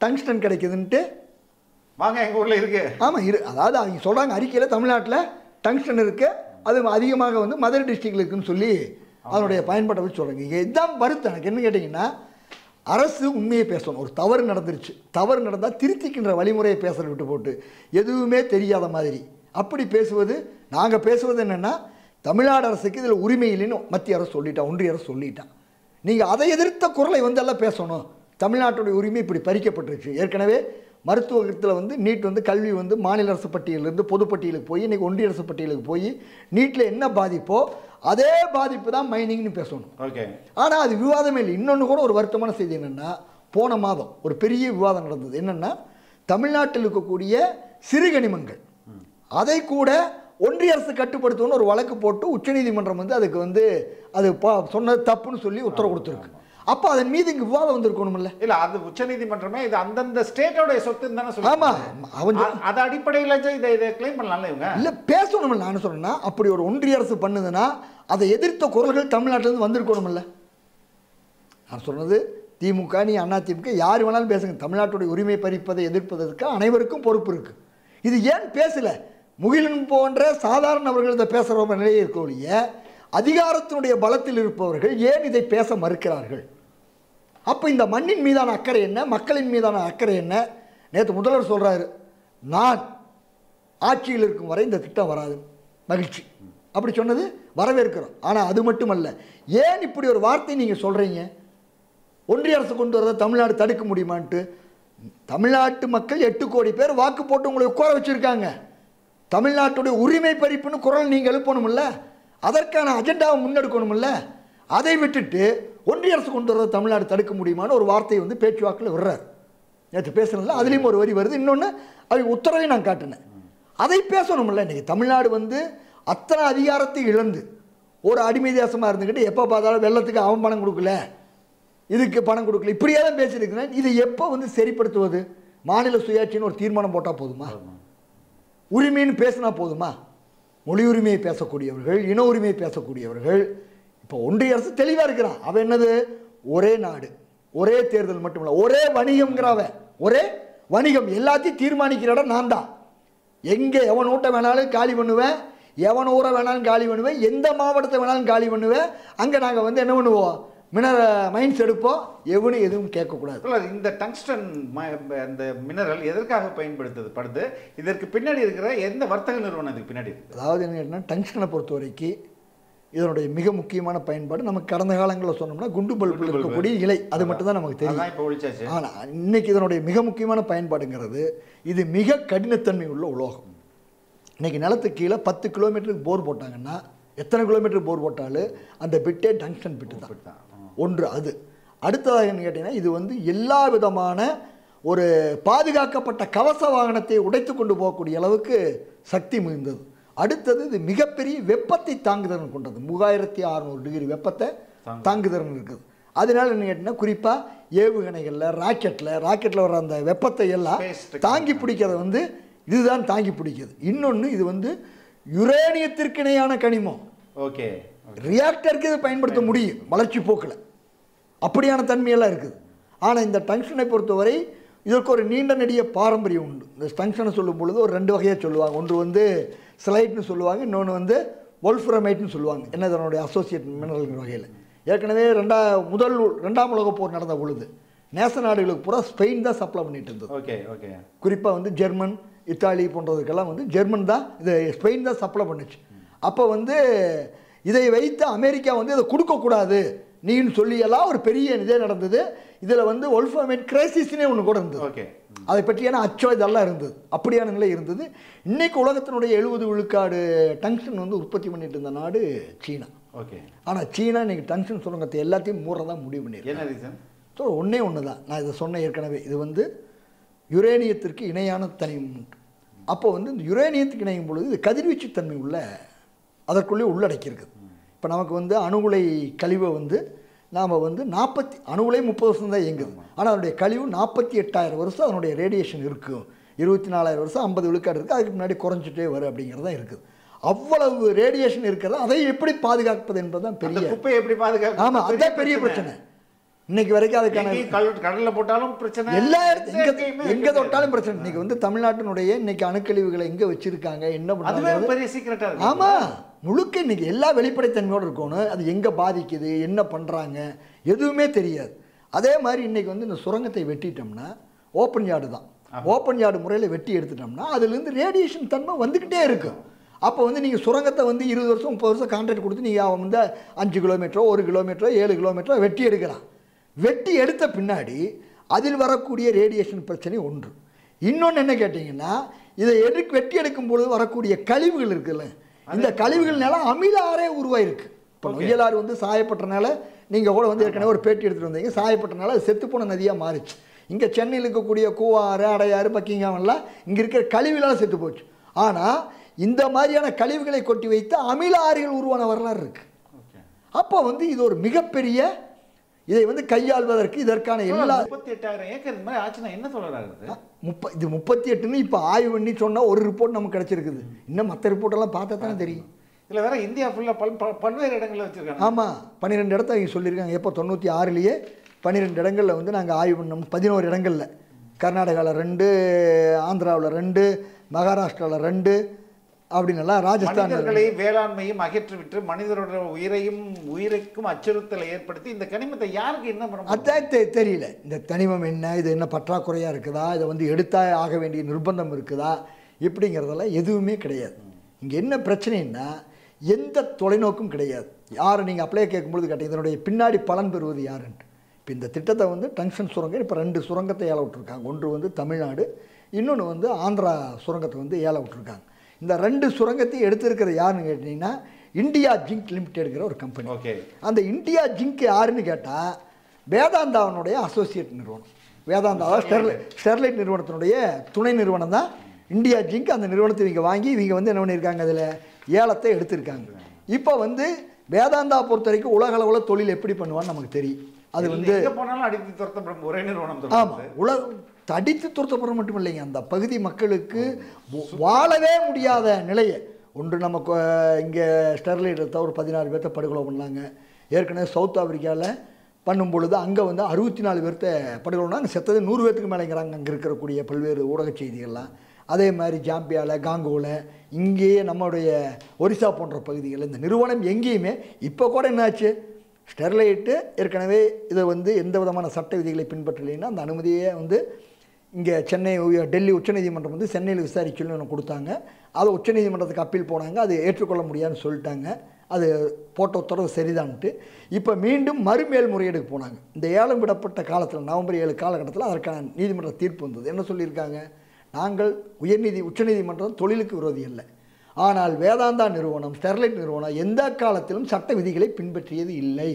டங்ஸ்டன் கிடைக்குதுன்ட்டு வாங்க எங்கள் ஊரில் இருக்குது. ஆமாம் அதாவது அவங்க சொல்கிறாங்க அறிக்கையில் தமிழ்நாட்டில் டங்ஸ்டன் இருக்குது, அது அதிகமாக வந்து மதுரை டிஸ்ட்ரிக்டில் இருக்குதுன்னு சொல்லி அதனுடைய பயன்பாட்டை வச்சு சொல்கிறாங்க. இங்கே இதுதான் வருத்தம். எனக்கு என்ன கேட்டிங்கன்னா, அரசு உண்மையை பேசணும். ஒரு தவறு நடந்துருச்சு, தவறு நடந்தால் திருத்திக்கின்ற வழிமுறையை பேசுகிற விட்டு போட்டு எதுவுமே தெரியாத மாதிரி அப்படி பேசுவது. நாங்கள் பேசுவது என்னென்னா, தமிழ்நாடு அரசுக்கு இதில் உரிமை இல்லைன்னு மத்திய அரசு சொல்லிட்டான், ஒன்றிய அரசு சொல்லிட்டான். நீங்கள் அதை எதிர்த்த குரலை வந்து எல்லாம் பேசணும். தமிழ்நாட்டுடைய உரிமை இப்படி பறிக்கப்பட்டுருச்சு. ஏற்கனவே மருத்துவத்தில் வந்து நீட் வந்து கல்வி வந்து மாநில அரசு பட்டியலிருந்து பொதுப்பட்டியலுக்கு போய் இன்றைக்கி ஒன்றிய அரசு பட்டியலுக்கு போய் நீட்டில் என்ன பாதிப்போ அதே பாதிப்பு தான் மைனிங்னு பேசணும். ஓகே, ஆனால் அது விவாதமே இல்லை. இன்னொன்று கூட ஒரு வருத்தமான செய்தி என்னென்னா, போன மாதம் ஒரு பெரிய விவாதம் நடந்தது. என்னென்னா, தமிழ்நாட்டில் இருக்கக்கூடிய சிறுகனிமங்கள் அதை கூட ஒன்றிய அரசு கட்டுப்படுத்தணும்னு ஒரு வழக்கு போட்டு உச்சநீதிமன்றம் வந்து அதுக்கு வந்து அது சொன்னது தப்புன்னு சொல்லி உத்தரவு கொடுத்துருக்கு. அப்போ அதன் மீது இங்கே விவாதம் வந்திருக்கணும்ல? இல்லை, அது உச்சநீதிமன்றமே இது அந்தந்த ஸ்டேட்டோடைய சொத்துன்னு தானே சொல்லி. ஆமாம், அவங்க அது அடிப்படையில் இதை கிளைம் பண்ணலாம்ல இவங்க. இல்லை, பேசணும். நான் சொன்னேன்னா, அப்படி ஒரு ஒன்றிய அரசு பண்ணுதுன்னா அதை எதிர்த்த குரல்கள் தமிழ்நாட்டிலேருந்து வந்திருக்கணும்ல? நான் சொன்னது, திமுக நீ அதிமுக யார் வேணாலும் பேசுங்க, தமிழ்நாட்டுடைய உரிமை பறிப்பதை எதிர்ப்பதற்கு அனைவருக்கும் பொறுப்பு இருக்குது. இது ஏன் பேசலை? முகிலன் போன்ற சாதாரணவர்கள் இதை பேசுகிற நிலையே இருக்கக்கூடிய அதிகாரத்தினுடைய பலத்தில் இருப்பவர்கள் ஏன் இதை பேச மறுக்கிறார்கள்? அப்போ இந்த மண்ணின் மீதான அக்கறை என்ன, மக்களின் மீதான அக்கறை என்ன? நேற்று முதல்வர் சொல்கிறாரு, நான் ஆட்சியில் இருக்கும் வரை இந்த திட்டம் வராது, மகிழ்ச்சி. அப்படி சொன்னது வரவேற்கிறோம். ஆனால் அது மட்டுமல்ல, ஏன் இப்படி ஒரு வார்த்தை நீங்கள் சொல்கிறீங்க? ஒன்றிய அரசு கொண்டு வரதை தமிழ்நாடு தடுக்க முடியுமான்ட்டு. தமிழ்நாட்டு மக்கள் 8 கோடி பேர் வாக்கு போட்டு உங்களை உட்கார வச்சுருக்காங்க. தமிழ்நாட்டுடைய உரிமை பறிப்புன்னு குரல் நீங்கள் எழுப்பணும்ல, அதற்கான அஜெண்டாவை முன்னெடுக்கணும்ல. அதை விட்டுட்டு ஒன்றிய அரசு கொண்டு வரதை தமிழ்நாடு தடுக்க முடியுமான்னு ஒரு வார்த்தையை வந்து பேச்சுவாக்கில் விடுறார். நேற்று பேசுனதில் அதுலேயும் ஒரு வரி வருது. இன்னொன்று, அவங்க உத்தரவை நான் காட்டினேன், அதை பேசணும்ல. இன்றைக்கி தமிழ்நாடு வந்து அத்தனை அதிகாரத்தை இழந்து ஒரு அடிமை தேசமாக இருந்துக்கிட்டு எப்போ பார்த்தாலும் வெள்ளத்துக்கு அவன் பணம் கொடுக்கல, இதுக்கு பணம் கொடுக்கல, இப்படியே தான் பேசியிருக்கிறேன். இதை எப்போ வந்து சரிப்படுத்துவது? மாநில சுயாட்சின்னு ஒரு தீர்மானம் போட்டால் போதுமா? உரிமைன்னு பேசினா போதுமா? மொழி உரிமையை பேசக்கூடியவர்கள், இன உரிமையை பேசக்கூடியவர்கள். இப்போ ஒன்றிய அரசு தெளிவாக இருக்கிறான். அவன் என்னது? ஒரே நாடு, ஒரே தேர்தல் மட்டுமில்லை, ஒரே வணிகம்ங்கிறவ. ஒரே வணிகம், எல்லாத்தையும் தீர்மானிக்கிற இடம் நான் தான். எங்கே எவன் ஊட்ட வேணாலும் காலி பண்ணுவேன், எவன் ஊரை வேணாலும் காலி பண்ணுவேன், எந்த மாவட்டத்தை வேணாலும் காலி பண்ணுவேன். அங்கே நாங்கள் வந்து என்ன பண்ணுவோம்? மைன்ஸ் எடுப்போம், எவனும் எதுவும் கேட்கக்கூடாது. இந்த டங்ஸ்டன் அந்த மினரல் எதற்காக படுது? இதற்கு பின்னாடி இருக்கிற எந்த வர்த்தக நிறுவனம் இதுக்கு பின்னாடி இருக்குது? அதாவது என்ன கேட்டால், டங்ஸ்டனை பொறுத்த வரைக்கும் இதனுடைய மிக முக்கியமான பயன்பாடு நமக்கு கடந்த காலங்களில் சொன்னோம்னா குண்டு பல்பில் இருக்கக்கூடிய இலை, அது மட்டும்தான் நமக்கு தெரியும். ஆனால் இன்னைக்கு இதனுடைய மிக முக்கியமான பயன்பாடுங்கிறது, இது மிக கடினத்தன்மை உள்ள உலோகம். இன்னைக்கு நிலத்துக்கு கீழே 10 கிலோமீட்டருக்கு போர் போட்டாங்கன்னா, எத்தனை கிலோமீட்டர் போர் போட்டாலும் அந்த பிட்டே டங்ஸ்டன் பிட்டு தான். ஒன்று அது. அடுத்ததாக என்ன கேட்டிங்கன்னா, இது வந்து எல்லா விதமான ஒரு பாதுகாக்கப்பட்ட கவச வாகனத்தை உடைத்து கொண்டு போகக்கூடிய அளவுக்கு சக்தி மிகுந்தது. அடுத்தது, இது மிகப்பெரிய வெப்பத்தை தாங்குதிறன் கொண்டது. 3600 டிகிரி வெப்பத்தை தாங்குதிறன் இருக்குது. அதனால என்ன கேட்டிங்கன்னா, குறிப்பாக ஏவுகணைகளில் ராக்கெட்டில் வர அந்த வெப்பத்தை எல்லாம் தாங்கி பிடிக்கிறத வந்து இதுதான் தாங்கி பிடிக்குது. இன்னொன்று, இது வந்து யுரேனியத்திற்கு இணையான கனிமம். ஓகே, ரியாக்டருக்கு இது பயன்படுத்த முடியும் வளர்ச்சி போக்கில், அப்படியான தன்மையெல்லாம் இருக்குது. ஆனால் இந்த டங்ஸ்டனை பொறுத்தவரை இதற்கு ஒரு நீண்ட நெடிய பாரம்பரியம் உண்டு. இந்த டங்ஸ்டனை சொல்லும் பொழுது ஒரு 2 வகையாக சொல்லுவாங்க. ஒன்று வந்து ஸ்லைட்னு சொல்லுவாங்க, இன்னொன்று வந்து வொல்ஃப்ரமைட்னு சொல்லுவாங்க. என்ன இதனுடைய அசோசியேட் மினரல்ங்கிற வகையில். ஏற்கனவே 2ஆம் உலகப் போர் நடந்த பொழுது நேச நாடுகளுக்கு பூரா ஸ்பெயின் தான் சப்ளை பண்ணிட்டு இருந்தது. Okay okay. குறிப்பாக வந்து ஜெர்மன், இத்தாலி போன்றதுக்கெல்லாம் வந்து ஜெர்மன் தான், இது ஸ்பெயின் தான் சப்ளை பண்ணுச்சு. அப்போ வந்து இதை வைத்து அமெரிக்கா வந்து இதை கொடுக்கக்கூடாது நீன்னு சொல்லியெல்லாம் ஒரு பெரிய இதே நடந்தது. இதில் வந்து வொல்ஃப்ரமைட் கிரைசிஸ்னே ஒன்று கூட இருந்தது. ஓகே, அதை பற்றியான அச்சம் இதெல்லாம் இருந்தது. அப்படியான நிலை இருந்தது. இன்னைக்கு உலகத்தினுடைய 70 விழுக்காடு டங்ஸ்டன் வந்து உற்பத்தி பண்ணிட்டு இருந்த நாடு சீனா. ஓகே. ஆனால் சீனா இன்னைக்கு டங்ஸ்டன் சுரங்கத்தை எல்லாத்தையும் மூறதான் முடிவு பண்ணியிருக்கு. என்ன ரீசன்? ஸோ ஒன்று தான் நான் இதை சொன்ன ஏற்கனவே, இது வந்து யுரேனியத்திற்கு இணையான தனிமம் உண்டு. அப்போ வந்து இந்த யுரேனியத்துக்கு இணையும் பொழுது இது கதிர்வீச்சு தன்மை உள்ள அதற்குள்ளே உள்ளடக்கியிருக்குது. இப்போ நமக்கு வந்து அணுகுலை கழிவை வந்து நாம் வந்து அணுகுலை 30 வருஷம் தான் இயங்குது. ஆனால் அதனுடைய கழிவு 48,000 வருஷம் அதனுடைய ரேடியேஷன் இருக்கும். 24,000 வருஷம் 50 விழுக்காடு இருக்குது. அதுக்கு முன்னாடி குறைஞ்சிட்டே வரும் அப்படிங்கிறது தான் இருக்குது. அவ்வளவு ரேடியேஷன் இருக்கிறது. அதை எப்படி பாதுகாப்பது என்பது தான் பெரிய குப்பை எப்படி பாதுகாப்பு. ஆமாம், அதுதான் பெரிய பிரச்சனை. இன்னைக்கு வரைக்கும் அதுக்கான கடலில் போட்டாலும் பிரச்சனை, எல்லா இடத்துலையும் எங்கே தொட்டாலும் பிரச்சனை. இன்னைக்கு வந்து தமிழ்நாட்டினுடைய இன்னைக்கு அணுக்கழிவுகளை எங்கே வச்சிருக்காங்க, என்ன பண்ணுறாங்க, பெரிய சீக்கிரட்டா இருக்கு. ஆமாம், முழுக்க இன்னைக்கு எல்லா வெளிப்படைத்தன்மையோடு இருக்கணும். அது எங்கே பாதிக்குது, என்ன பண்ணுறாங்க, எதுவுமே தெரியாது. அதே மாதிரி இன்னைக்கு வந்து இந்த சுரங்கத்தை வெட்டிட்டோம்னா ஓப்பன் யார்டு தான். ஓப்பன் யார்டு முறையில் வெட்டி எடுத்துட்டோம்னா அதுலேருந்து ரேடியேஷன் தன்மை வந்துக்கிட்டே இருக்கும். அப்போ வந்து நீங்கள் சுரங்கத்தை வந்து 20 வருஷம் 30 வருஷம் கான்ட்ராக்ட் கொடுத்து நீங்கள் வந்து 5 கிலோமீட்டரோ 1 கிலோமீட்டரோ 7 கிலோமீட்டரோ வெட்டி எடுக்கிறான். வெட்டி எடுத்த பின்னாடி அதில் வரக்கூடிய ரேடியேஷன் பிரச்சனை ஒன்று. இன்னொன்று என்ன கேட்டிங்கன்னா, இதை வெட்டி எடுக்கும்பொழுது வரக்கூடிய கழிவுகள் இருக்குல்ல, இந்த கழிவுகள்னால அமில ஆறே உருவாயிருக்கு. இப்போ நொய்யலாறு வந்து சாயப்பட்டனால நீங்கள் கூட வந்து ஏற்கனவே ஒரு பேட்டி எடுத்துகிட்டு வந்தீங்க, சாயப்பட்டனால அது செத்துப்போன நதியாக மாறிச்சு. இங்கே சென்னையில் இருக்கக்கூடிய கூவாறு, அடையாறு, பக்கிங்காமெல்லாம் இங்கே இருக்கிற கழிவுகளால் செத்து போச்சு. ஆனால் இந்த மாதிரியான கழிவுகளை கொட்டி வைத்து அமில ஆறுகள் உருவான வரலாறு இருக்குது. அப்போ வந்து இது ஒரு மிகப்பெரிய, இதை வந்து கையாள்வதற்கு இதற்கான எல்லா 38,000 ஏக்கர் இந்த மாதிரி ஆச்சுன்னா என்ன சொல்றாரு? இது 38ன்னு இப்போ ஆய்வு பண்ணி சொன்னால் ஒரு ரிப்போர்ட் நமக்கு கிடச்சிருக்குது. இன்னும் மற்ற ரிப்போர்ட்டெல்லாம் பார்த்தா தானே தெரியும். இதில் வேற இந்தியா ஃபுல்லாக பல்வேறு இடங்களில் வச்சுருக்காங்க. ஆமாம், 12 இடத்த அவங்க சொல்லியிருக்காங்க. எப்போ 96லேயே 12 இடங்களில் வந்து நாங்கள் ஆய்வு பண்ணோம். 11 இடங்களில், கர்நாடகாவில் 2, ஆந்திராவில் 2, மகாராஷ்டிராவில் 2 அப்படின்னெல்லாம், ராஜஸ்தான் வேளாண்மையும் அகற்றிவிட்டு மனிதரோட உயிருக்கும் அச்சுறுத்தலை ஏற்படுத்தி இந்த கனிமத்தை யாருக்கு என்ன பண்ண அதான் தெரியல. இந்த கனிமம் என்ன, இது என்ன பற்றாக்குறையாக இருக்குதா, இதை வந்து எடுத்தா ஆக வேண்டிய நிர்பந்தம் இருக்குதா, இப்படிங்கிறதெல்லாம் எதுவுமே கிடையாது. இங்கே என்ன பிரச்சனைன்னா எந்த தொலைநோக்கும் கிடையாது. யாரை நீங்கள் அப்ளை கேட்கும்பொழுது கேட்டீங்க இதனுடைய பின்னாடி பலன் பெறுவது யாருன்ட்டு. இப்போ இந்த திட்டத்தை வந்து டங்ஸ்டன் சுரங்கம் இப்போ 2 சுரங்கத்தை ஏல விட்டுருக்காங்க. ஒன்று வந்து தமிழ்நாடு, இன்னொன்று வந்து ஆந்திரா சுரங்கத்தை வந்து ஏல விட்டுருக்காங்க. இந்த 2 சுரங்கத்தையும் எடுத்திருக்கிற யாருன்னு கேட்டிங்கன்னா இந்தியா ஜிங்க் லிமிடெட்ங்கிற ஒரு கம்பெனி. ஓகே. அந்த இந்தியா ஜிங்க் யாருன்னு கேட்டால் வேதாந்தாவனுடைய அசோசியேட் நிறுவனம். வேதாந்தாவா ஸ்டெர்லைட் நிறுவனத்தினுடைய துணை நிறுவனம் தான் இந்தியா ஜிங்க். அந்த நிறுவனத்தை இவங்க வாங்கி இவங்க வந்து என்ன பண்ணியிருக்காங்க, அதில் ஏலத்தை எடுத்திருக்காங்க. இப்போ வந்து வேதாந்தா பொறுத்த வரைக்கும் உலக அளவில் தொழில் எப்படி பண்ணுவான்னு நமக்கு தெரியும். அது வந்து அடித்து துரத்தப்படும் ஒரே நிறுவனம். ஆமாம், அடித்து துரத்தப்படுற மட்டும் இல்லைங்க, அந்த பகுதி மக்களுக்கு வாழவே முடியாத நிலையை ஒன்று. நமக்கு இங்கே ஸ்டெர்லைட் எடுத்தால் ஒரு 16 பேர்த்த படுகொலை பண்ணாங்க. ஏற்கனவே சவுத் ஆப்பிரிக்காவில் பண்ணும் பொழுது அங்கே வந்து 64 பேர்த்த படுகொலைனா அங்கே செத்தது 100 பேர்த்துக்கு மேலேங்கிறாங்க அங்கே இருக்கக்கூடிய பல்வேறு ஊடக செய்திகள்லாம். அதே மாதிரி ஜாம்பியாவில், காங்கோவில், இங்கேயே நம்மளுடைய ஒரிசா போன்ற பகுதிகளில் இந்த நிறுவனம் எங்கேயுமே இப்போ கூட என்னாச்சு, ஸ்டெர்லைட்டு ஏற்கனவே இதை வந்து எந்த விதமான சட்ட விதிகளை பின்பற்றலைன்னா அந்த அனுமதியை வந்து இங்கே டெல்லி உச்சநீதிமன்றம் வந்து சென்னையில் விசாரிக்கணும்னு ஒன்று கொடுத்தாங்க. அதை உச்சநீதிமன்றத்துக்கு அப்பீல் போனாங்க. அது ஏற்றுக்கொள்ள முடியாதுன்னு சொல்லிட்டாங்க. அது போட்ட உத்தரவு சரிதான்ட்டு இப்போ மீண்டும் மறுமேல்முறையீடுக்கு போனாங்க. இந்த ஏலம் விடப்பட்ட காலத்தில் நவம்பர் 7 காலகட்டத்தில் அதற்கான நீதிமன்ற தீர்ப்பு வந்தது. என்ன சொல்லியிருக்காங்க, நாங்கள் உச்சநீதிமன்றம் தொழிலுக்கு விரோதி இல்லை, ஆனால் வேதாந்தா நிறுவனம் ஸ்டெர்லைட் நிறுவனம் எந்த காலத்திலும் சட்ட விதிகளை பின்பற்றியது இல்லை,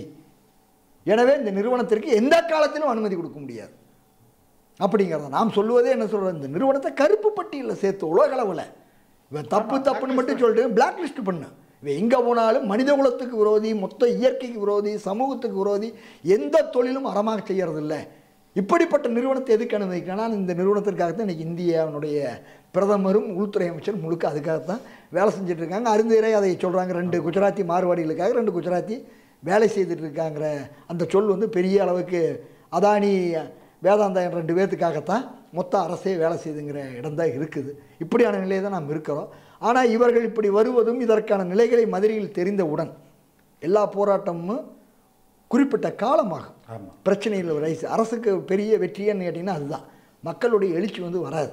எனவே இந்த நிறுவனத்திற்கு எந்த காலத்திலும் அனுமதி கொடுக்க முடியாது அப்படிங்கிறத நாம் சொல்லுவதே. என்ன சொல்கிறோம், இந்த நிறுவனத்தை கருப்பு பட்டியலில் சேர்த்து உலகளவில் இவன் தப்புன்னு மட்டும் சொல்லிட்டு பிளாக் லிஸ்ட் பண்ணு. இவன் எங்கே போனாலும் மனித குலத்துக்கு விரோதி, மொத்த இயற்கைக்கு விரோதி, சமூகத்துக்கு விரோதி, எந்த தொழிலும் அறமாக செய்யறதில்லை. இப்படிப்பட்ட நிறுவனத்தை எதுக்கு அனுமதிக்கிறான்? இந்த நிறுவனத்திற்காகத்தான் இன்றைக்கி இந்தியாவினுடைய பிரதமரும் உள்துறை அமைச்சரும் முழுக்க அதுக்காகத்தான் வேலை செஞ்சிட்ருக்காங்க. அருந்தேரை அதை சொல்கிறாங்க, 2 குஜராத்தி மார்வாடிகளுக்காக 2 குஜராத்தி வேலை செய்துட்ருக்காங்கிற அந்த சொல் வந்து பெரிய அளவுக்கு அதானி வேதாந்தா 2 பேர்த்துக்காகத்தான் மொத்த அரசே வேலை செய்துங்கிற இடம்தான் இருக்குது. இப்படியான நிலையை தான் நாம் இருக்கிறோம். ஆனால் இவர்கள் இப்படி வருவதும் இதற்கான நிலைகளை மதுரையில் தெரிந்தவுடன் எல்லா போராட்டமும் குறிப்பிட்ட காலமாகும். பிரச்சனையில் ரைஸ் அரசுக்கு பெரிய வெற்றின்னு கேட்டிங்கன்னா அதுதான், மக்களுடைய எழுச்சி வந்து வராது.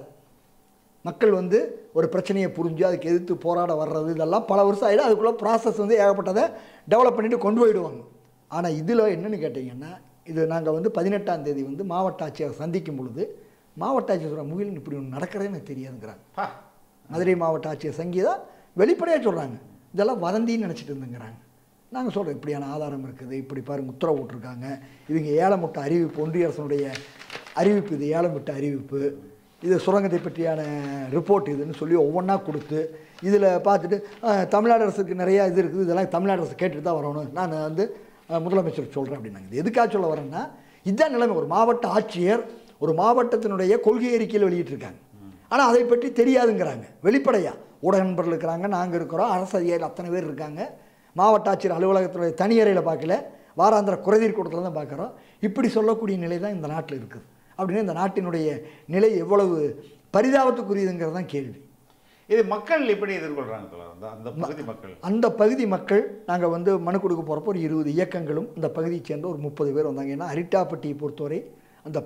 மக்கள் வந்து ஒரு பிரச்சனையை புரிஞ்சு அதுக்கு எதிர்த்து போராட வர்றது இதெல்லாம் பல வருஷம் ஆகிடும். அதுக்குள்ளே ப்ராசஸ் வந்து ஏகப்பட்டதை டெவலப் பண்ணிவிட்டு கொண்டு போயிடுவாங்க. ஆனால் இதில் என்னென்னு கேட்டிங்கன்னா, இது நாங்கள் வந்து 18ஆம் தேதி வந்து மாவட்ட ஆட்சியரை சந்திக்கும் பொழுது மாவட்ட ஆட்சியர் முகிலன் இப்படி ஒன்று நடக்கிறதே எனக்கு தெரியாதுங்கிறாங்க. மதுரை மாவட்ட ஆட்சியர் சங்கீதா வெளிப்படையாக சொல்கிறாங்க, இதெல்லாம் வதந்தின்னு நினச்சிட்டு இருந்துங்கிறாங்க. நாங்கள் சொல்கிறோம் இப்படியான ஆதாரம் இருக்குது, இப்படி பாருங்க உத்தரவு விட்டுருக்காங்க, இவங்க ஏலமிட்ட அறிவிப்பு, ஒன்றிய அரசனுடைய அறிவிப்பு, இது ஏலமிட்ட அறிவிப்பு, இது சுரங்கத்தை பற்றியான ரிப்போர்ட் இதுன்னு சொல்லி ஒவ்வொன்றா கொடுத்து இதில் பார்த்துட்டு தமிழ்நாடு அரசுக்கு நிறையா இது இருக்குது, இதெல்லாம் தமிழ்நாடு அரசு கேட்டுட்டு தான் வரணும், நான் வந்து முதலமைச்சர் சொல்கிறேன் அப்படின்னாங்க. இது எதுக்காக சொல்ல வரேன்னா, இதுதான் நிலைமை. ஒரு மாவட்ட ஆட்சியர் ஒரு மாவட்டத்தினுடைய கொள்கை அறிக்கையில் வெளியிட்டிருக்காங்க, ஆனால் அதை பற்றி தெரியாதுங்கிறாங்க. வெளிப்படையாக ஊடக நண்பர்கள் இருக்கிறாங்க, நாங்கள் இருக்கிறோம், அரசு அதிகாரிகள் அத்தனை பேர் இருக்காங்க. மாவட்ட ஆட்சியர் அலுவலகத்தினுடைய தனியறையில் பார்க்கல, வாராந்திர குறைதீர் கூட்டத்தில் தான் பார்க்குறோம். இப்படி சொல்லக்கூடிய நிலை தான் இந்த நாட்டில் இருக்குது. அப்படின்னு இந்த நாட்டினுடைய நிலை எவ்வளவு பரிதாபத்துக்குரியதுங்கிறது தான் கேள்வி. இது மக்கள் எப்படி எதிர்கொள்கிறாங்க? அந்த பகுதி மக்கள் நாங்கள் வந்து மனு கொடுக்க போகிறப்போ ஒரு 20 இயக்கங்களும் இந்த பகுதியை சேர்ந்த ஒரு 30 பேர் வந்தாங்க. ஏன்னா அரிட்டாப்பட்டியை பொறுத்தவரை அந்த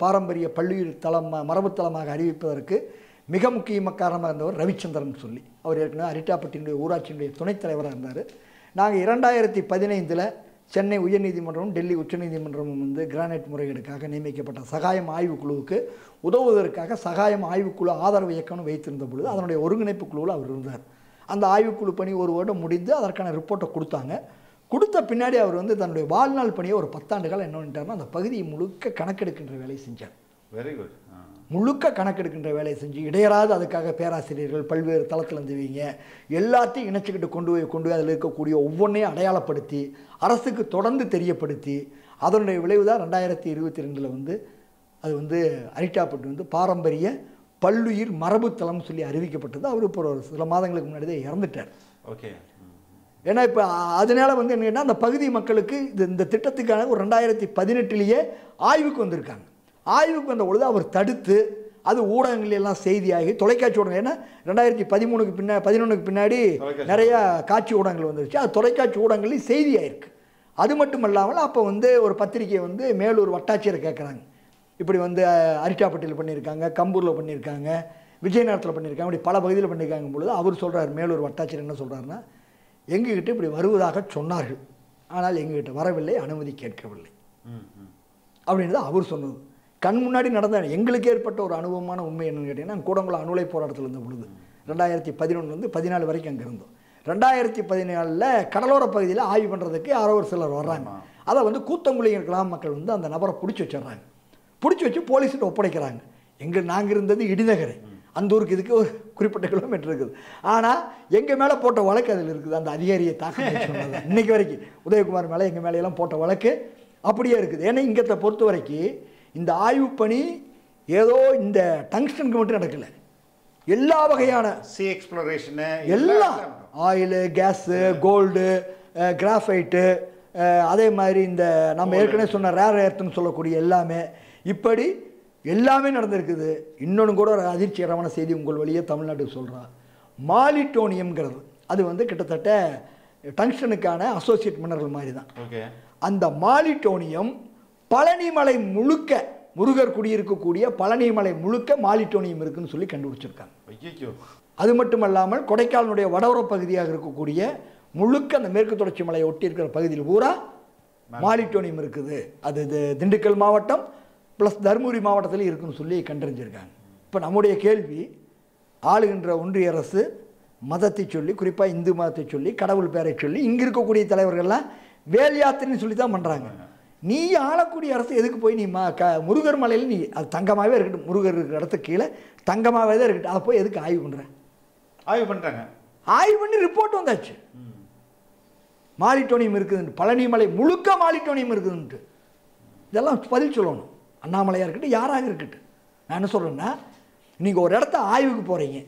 பாரம்பரிய பள்ளியில் மரபுத்தலமாக அறிவிப்பதற்கு மிக முக்கியமாக காரணமாக இருந்தவர் ரவிச்சந்திரன் சொல்லி, அவர் ஏற்கனவே அரிட்டாப்பட்டியினுடைய ஊராட்சியினுடைய துணைத் தலைவராக இருந்தார். நாங்கள் 2015 சென்னை உயர்நீதிமன்றமும் டெல்லி உச்சநீதிமன்றமும் வந்து கிரானைட் முறைகேடுக்காக நியமிக்கப்பட்ட சகாயம் ஆய்வுக்குழுவுக்கு உதவுவதற்காக சகாயம் ஆய்வுக்குழு ஆதரவு இயக்கம்னு வைத்திருந்த பொழுது அதனுடைய ஒருங்கிணைப்பு குழுவில் அவர் இருந்தார். அந்த ஆய்வுக்குழு பணி ஒரு வருடம் முடிந்து அதற்கான ரிப்போர்ட்டை கொடுத்தாங்க. கொடுத்த பின்னாடி அவர் வந்து தன்னுடைய வாழ்நாள் பணியை ஒரு 10 ஆண்டுகள் என்ன பண்ணிட்டார்னா அந்த பகுதியை முழுக்க கணக்கெடுக்கின்ற வேலையை செஞ்சார். Very good. முழுக்க கணக்கெடுக்கின்ற வேலையை செஞ்சு இடையராது அதுக்காக பேராசிரியர்கள் பல்வேறு தளத்தில் இருந்துவீங்க எல்லாத்தையும் இணைச்சிக்கிட்டு கொண்டு போய் அதில் இருக்கக்கூடிய ஒவ்வொன்றையும் அடையாளப்படுத்தி அரசுக்கு தொடர்ந்து தெரியப்படுத்தி அதனுடைய விளைவு தான் 2022 வந்து அது வந்து அரிட்டாப்பட்டு வந்து பாரம்பரிய பல்லுயிர் மரபுத்தலம்னு சொல்லி அறிவிக்கப்பட்டது. அவர் இப்போ ஒரு சில மாதங்களுக்கு முன்னாடியே இறந்துட்டார். ஓகே. ஏன்னா இப்போ அதனால் வந்து என்னன்னா அந்த பகுதி மக்களுக்கு இந்த திட்டத்துக்கான ஒரு 2018 ஆய்வுக்கு வந்திருக்காங்க. ஆய்வுக்கு வந்த பொழுது அவர் தடுத்து அது ஊடகங்கள் எல்லாம் செய்தியாகி தொலைக்காட்சி ஊடகம், ஏன்னா 2011க்கு பின்னாடி நிறையா காட்சி ஊடகங்கள் வந்துருச்சு, அது தொலைக்காட்சி ஊடகங்கள்லையும் செய்தியாயிருக்கு. அது மட்டும் இல்லாமல் அப்போ வந்து ஒரு பத்திரிகையை வந்து மேலூர் வட்டாட்சியரை கேட்குறாங்க, இப்படி வந்து அரிட்டாப்பட்டியில் பண்ணியிருக்காங்க, கம்பூரில் பண்ணியிருக்காங்க, விஜயநகரத்தில் பண்ணியிருக்காங்க, இப்படி பல பகுதியில் பண்ணியிருக்காங்க பொழுது அவர் சொல்கிறார், மேலூர் வட்டாட்சியர் என்ன சொல்கிறாருன்னா, எங்ககிட்ட இப்படி வருவதாக சொன்னார்கள், ஆனால் எங்ககிட்ட வரவில்லை, அனுமதி கேட்கவில்லை அப்படின்னு அவர் சொன்னது. கண் முன்னாடி நடந்த எங்களுக்கு ஏற்பட்ட ஒரு அனுபவமான உண்மை என்னன்னு கேட்டிங்கன்னா, கூடங்குளம் அணுலை போராட்டத்தில் இருந்த பொழுது 2011 14 வரைக்கும் அங்கே இருந்தோம். 2014 கடலோர பகுதியில் ஆய்வு பண்ணுறதுக்கு யாரோ ஒரு சிலர் வர்றாங்க. அதை வந்து கூத்தங்குளியர் கிராம மக்கள் வந்து அந்த நபரை பிடிச்சி வச்சிடுறாங்க. பிடிச்சி வச்சு போலீஸ்கிட்ட ஒப்படைக்கிறாங்க. நாங்கள் இருந்தது இடிநகரை, அந்த ஊருக்கு இதுக்கு ஒரு குறிப்பிட்ட கிலோமீட்டர் இருக்குது. ஆனால் எங்கள் மேலே போட்ட வழக்கு அதில் இருக்குது. அந்த அதிகாரியை தாக்கல் சொன்னது இன்னைக்கு வரைக்கும் உதயகுமார் மேலே எங்கள் மேலையெல்லாம் போட்ட வழக்கு அப்படியே இருக்குது. ஏன்னா இங்கத்தை பொறுத்த வரைக்கும் இந்த ஆய்வு பணி ஏதோ இந்த டங்ஸ்டனுக்கு மட்டும் நடக்கலை, எல்லா வகையான சி எக்ஸ்ப்ளோரேஷனு எல்லாம் ஆயிலு, கேஸு, கோல்டு, கிராஃபைட்டு, அதே மாதிரி இந்த நம்ம ஏற்கனவே சொன்ன ரேர் எர்த்துன்னு சொல்லக்கூடிய எல்லாமே இப்படி எல்லாமே நடந்திருக்குது. இன்னொன்று கூட ஒரு அதிர்ச்சிகரமான செய்தி உங்கள் வழியே தமிழ்நாட்டுக்கு சொல்கிறா, மாலிட்டோனியம்ங்கிறது அது வந்து கிட்டத்தட்ட டங்ஸ்டனுக்கான அசோசியேட் மினரல் மாதிரி தான். ஓகே. அந்த மாலிட்டோனியம் பழனிமலை முழுக்க, முருகர் குடியிருக்கக்கூடிய பழனிமலை முழுக்க மாலிட்டோனியம் இருக்குன்னு சொல்லி கண்டுபிடிச்சிருக்காங்க. ஐயோ. அது மட்டும் இல்லாமல் கொடைக்கானலுடைய வடவர பகுதியாக இருக்கக்கூடிய முழுக்க அந்த மேற்கு தொடர்ச்சி மலையை ஒட்டி இருக்கிற பகுதியில் பூரா மாலிட்டோனியம் இருக்குது. அது திண்டுக்கல் மாவட்டம் ப்ளஸ் தருமபுரி மாவட்டத்தில் இருக்குன்னு சொல்லி கண்டறிஞ்சிருக்காங்க. இப்போ நம்முடைய கேள்வி, ஆளுகின்ற ஒன்றிய அரசு மதத்தை சொல்லி, குறிப்பாக இந்து மதத்தை சொல்லி, கடவுள் பேரை சொல்லி, இங்கே இருக்கக்கூடிய தலைவர்கள்லாம் வேல் யாத்திரைன்னு சொல்லி தான் பண்ணுறாங்க. நீ ஆளக்கூடிய அரசு எதுக்கு போய் நீ முருகர் மலையில் நீ அது தங்கமாகவே இருக்கட்டும், முருகர் இருக்கிற இடத்துக்கு கீழே தங்கமாகவே தான் இருக்கட்டும், அதை போய் எதுக்கு ஆய்வு பண்ணுறேன்? ஆய்வு பண்ணுறாங்க. ஆய்வு பண்ணி ரிப்போர்ட் வந்தாச்சு, மாலிட்டோனியம் இருக்குதுன்ட்டு, பழனிமலை முழுக்க மாலிட்டோனியம் இருக்குதுன்ட்டு. இதெல்லாம் பதில் சொல்லணும். அண்ணாமலையாக இருக்கட்டும், யாராக இருக்கட்டும். நான் என்ன சொல்கிறேன்னா, நீங்கள் ஒரு இடத்த ஆய்வுக்கு போகிறீங்க,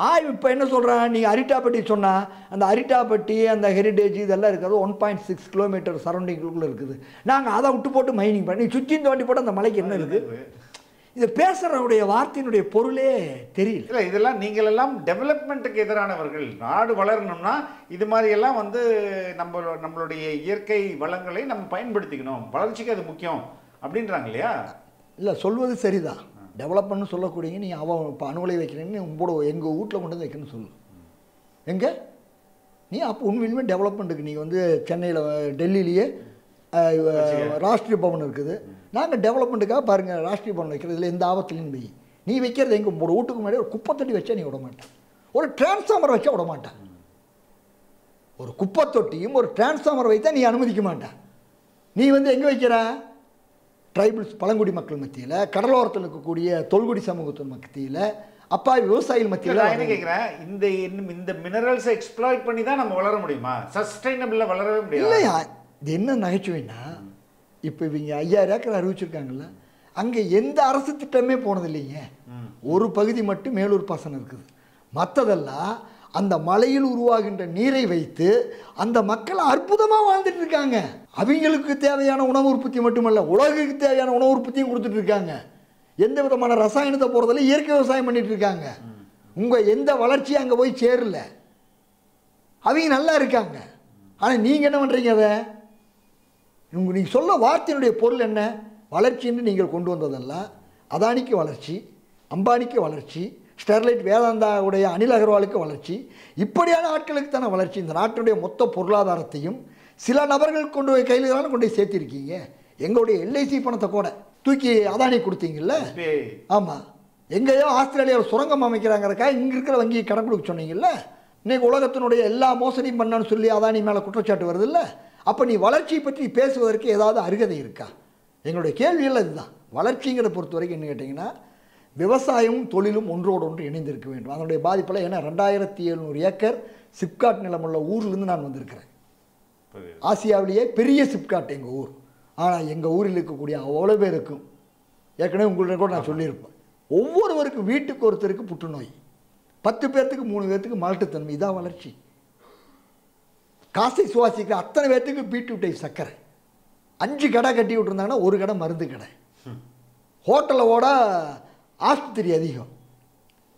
ஆய்வு இப்போ என்ன சொல்கிறேன், நீங்கள் அரிட்டாப்பட்டி சொன்னால் அந்த அரிட்டாப்பட்டி அந்த ஹெரிடேஜ் இதெல்லாம் இருக்கிறது 1.6 கிலோமீட்டர் சரௌண்டிங்குள்ளே இருக்குது. நாங்கள் அதை விட்டு போட்டு மைனிங் பண்ணி சுற்றி தோண்டி போட்டு அந்த மலைக்கு என்ன இருக்குது? இதை பேசுகிறவருடைய வார்த்தையினுடைய பொருளே தெரியல. இல்லை, இதெல்லாம் நீங்கள் எல்லாம் டெவலப்மெண்ட்டுக்கு எதிரானவர்கள். நாடு வளரணும்னா இது மாதிரியெல்லாம் வந்து நம்மளுடைய இயற்கை வளங்களை நம்ம பயன்படுத்திக்கணும், வளர்ச்சிக்கு அது முக்கியம் அப்படின்றாங்க இல்லையா? இல்லை, சொல்வது சரிதான். டெவலப்மெண்ட்னு சொல்லக்கூடியங்க, நீ அவன் இப்போ அணுகுலை வைக்கிறேன்னு உங்களோட எங்கள் வீட்டில் கொண்டு வந்து வைக்கணும்னு சொல்லு. எங்கே நீ அப்போ உண்மையிலுமே டெவலப்மெண்ட்டுக்கு நீங்கள் வந்து சென்னையில் டெல்லியிலேயே ராஷ்ட்ரிய பவன் இருக்குது. நாங்கள் டெவலப்மெண்ட்டுக்காக பாருங்கள் ராஷ்ட்ரிய பவன் வைக்கிறதுல எந்த ஆபத்துலையும் போய் நீ வைக்கிறது எங்கள் உங்களோட வீட்டுக்கு முன்னாடி ஒரு குப்பை தொட்டி வச்சா நீ விட மாட்டேன், ஒரு டிரான்ஸ்ஃபார்மர் வச்சா விட மாட்டேன். ஒரு குப்பை தொட்டியும் ஒரு டிரான்ஸ்ஃபார்மர் வைத்தா நீ அனுமதிக்க மாட்டேன். நீ வந்து எங்கே வைக்கிற? ட்ரைபிள்ஸ் பழங்குடி மக்கள் மத்தியில், கடலோரத்தில் இருக்கக்கூடிய தொல்குடி சமூகத்தின் மத்தியில், அப்பா விவசாயிகள் மத்தியில். நான் என்ன கேட்குறேன், இந்த மினரல்ஸை எக்ஸ்ப்ளாய்ட் பண்ணி தான் நம்ம வளர முடியுமா? சஸ்டைனபிளாக வளரவே முடியாது இல்லையா? இது என்ன நகைச்சுவைன்னா, இப்போ இவங்க 5000 ஏக்கர் அறிவிச்சிருக்காங்கல்ல, அங்கே எந்த அரசு திட்டமே போனது இல்லைங்க. ஒரு பகுதி மட்டும் மேலூர் பாசனம் இருக்குது. மற்றதெல்லாம் அந்த மலையில் உருவாகின்ற நீரை வைத்து அந்த மக்கள் அற்புதமாக வாழ்ந்துட்டு இருக்காங்க. அவங்களுக்கு தேவையான உணவு உற்பத்தி மட்டுமல்ல, உலகுக்கு தேவையான உணவு உற்பத்தியும் கொடுத்துட்டு இருக்காங்க. எந்த விதமான ரசாயனத்தை போகிறதில்ல, இயற்கை விவசாயம் பண்ணிட்டு இருக்காங்க. உங்கள் எந்த வளர்ச்சியும் அங்கே போய் சேரல, அவங்க நல்லா இருக்காங்க. ஆனால் நீங்கள் என்ன பண்ணுறீங்க? அதை நீங்கள் சொல்ல வார்த்தையினுடைய பொருள் என்ன? வளர்ச்சின்னு நீங்கள் கொண்டு வந்ததெல்லாம் அதானிக்கு வளர்ச்சி, அம்பானிக்கு வளர்ச்சி, ஸ்டெர்லைட் வேதாந்தாவுடைய அனில் அகர்வாலுக்கு வளர்ச்சி, இப்படியான ஆட்களுக்கு தானே வளர்ச்சி. இந்த நாட்டினுடைய மொத்த பொருளாதாரத்தையும் சில நபர்கள் கொண்டு போய் கையில் தானே கொண்டு போய் சேர்த்திருக்கீங்க. எங்களுடைய எல்ஐசி பணத்தை கூட தூக்கி அதானி கொடுத்தீங்கல்ல. ஆமாம், எங்கேயோ ஆஸ்திரேலியாவில் சுரங்கம் அமைக்கிறாங்கிறக்காக இங்கே இருக்கிற வங்கி கடன் கொடுக்க சொன்னீங்கல்ல. இன்றைக்கி உலகத்தினுடைய எல்லா மோசடியும் பண்ணான்னு சொல்லி அதானி மேலே குற்றச்சாட்டு வருது இல்லை. அப்போ நீ வளர்ச்சியை பற்றி பேசுவதற்கு ஏதாவது அருகதை இருக்கா? எங்களுடைய கேள்வியில் இதுதான். வளர்ச்சிங்கிற பொறுத்த வரைக்கும் என்ன கேட்டிங்கன்னா, விவசாயமும் தொழிலும் ஒன்றோடு ஒன்று இணைந்திருக்க வேண்டும். அதனுடைய பாதிப்பில் ஏன்னா 2700 ஏக்கர் சிப்காட் நிலமுள்ள ஊர்லேருந்து நான் வந்திருக்கிறேன். ஆசியாவிலேயே பெரிய சிப்காட் எங்கள் ஊர். ஆனால் எங்கள் ஊரில் இருக்கக்கூடிய அவ்வளோ பேருக்கும், ஏற்கனவே உங்கள்கிட்ட கூட நான் சொல்லியிருப்பேன், ஒவ்வொருவருக்கும் வீட்டுக்கு ஒருத்தருக்கு புற்றுநோய், 10 பேர்த்துக்கு 3 பேர்த்துக்கு மலட்டுத்தன்மை. இதான் வளர்ச்சி. காசை சுவாசிக்கிற அத்தனை பேர்த்துக்கு பீட்ரூட்டை சர்க்கரை. 5 கடை கட்டி விட்டுருந்தாங்கன்னா 1 கடை மருந்து கடை, ஹோட்டலோட ஆஸ்பத்திரி அதிகம்.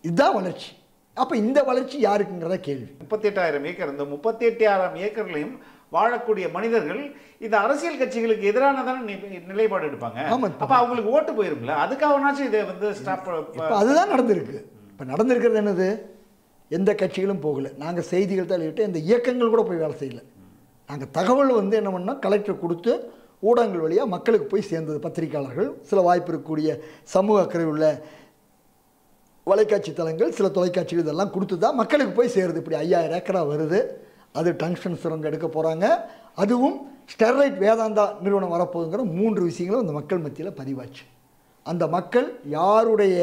இதுதான் வளர்ச்சி. அப்போ இந்த வளர்ச்சி யாருக்குங்கிறத கேள்வி. 38,000 ஏக்கர். இந்த 38,000 ஏக்கர்லையும் வாழக்கூடிய மனிதர்கள் இந்த அரசியல் கட்சிகளுக்கு எதிரானதான நிலைப்பாடு எடுப்பாங்க. அப்போ அவங்களுக்கு ஓட்டு போயிருங்களா? அதுக்காகனாச்சும் இதை வந்து ஸ்டாப். இப்போ அதுதான் நடந்திருக்கு. இப்போ நடந்திருக்கிறது என்னது? எந்த கட்சிகளும் போகலை. நாங்கள் செய்திகள் தான் எழுதிட்டு இந்த இயக்கங்கள் கூட போய் வேலை செய்யலை. நாங்கள் தகவல் வந்து என்ன பண்ணால் கலெக்டர் கொடுத்து ஊடகங்கள் வழியாக மக்களுக்கு போய் சேர்ந்தது. பத்திரிகையாளர்கள், சில வாய்ப்பு இருக்கக்கூடிய சமூக அக்கறை உள்ள வலைக்காட்சி தளங்கள், சில தொலைக்காட்சிகள் இதெல்லாம் கொடுத்து தான் மக்களுக்கு போய் சேருது. இப்படி 5000 ஏக்கராக வருது. அது டங்ஸ்டன் சுரங்கம் எடுக்க போகிறாங்க. அதுவும் ஸ்டெர்லைட் வேதாந்தா நிறுவனம் வரப்போகுதுங்கிற 3 விஷயங்களும் அந்த மக்கள் மத்தியில் பதிவாச்சு. அந்த மக்கள் யாருடைய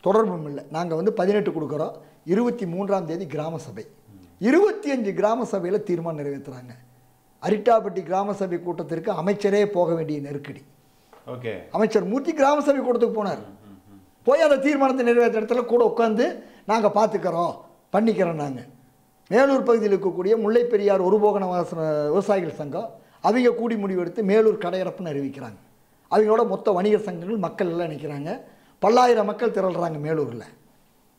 தொடர்பும் இல்லை. நாங்கள் வந்து 18 கொடுக்குறோம். 23ஆம் தேதி கிராம சபை, 25 கிராம சபையில் தீர்மானம் நிறைவேற்றுறாங்க. அரிட்டாப்பட்டி கிராம சபை கூட்டத்திற்கு அமைச்சரே போக வேண்டிய நெருக்கடி. ஓகே, அமைச்சர் மூர்த்தி கிராம சபை கூட்டத்துக்கு போனார். போய் அந்த தீர்மானத்தை நிறைவேற்ற இடத்துல கூட உட்காந்து நாங்கள் பார்த்துக்கிறோம், பண்ணிக்கிறோம். நாங்கள் மேலூர் பகுதியில் இருக்கக்கூடிய முல்லை பெரியார் ஒருபோகன விவசாயிகள் சங்கம் அவங்க கூடி முடிவெடுத்து மேலூர் கடையறப்புன்னு அறிவிக்கிறாங்க. அவங்களோட மொத்த வணிகர் சங்கங்கள் மக்கள் எல்லாம் நிற்கிறாங்க. பல்லாயிரம் மக்கள் திரள்றாங்க மேலூரில்.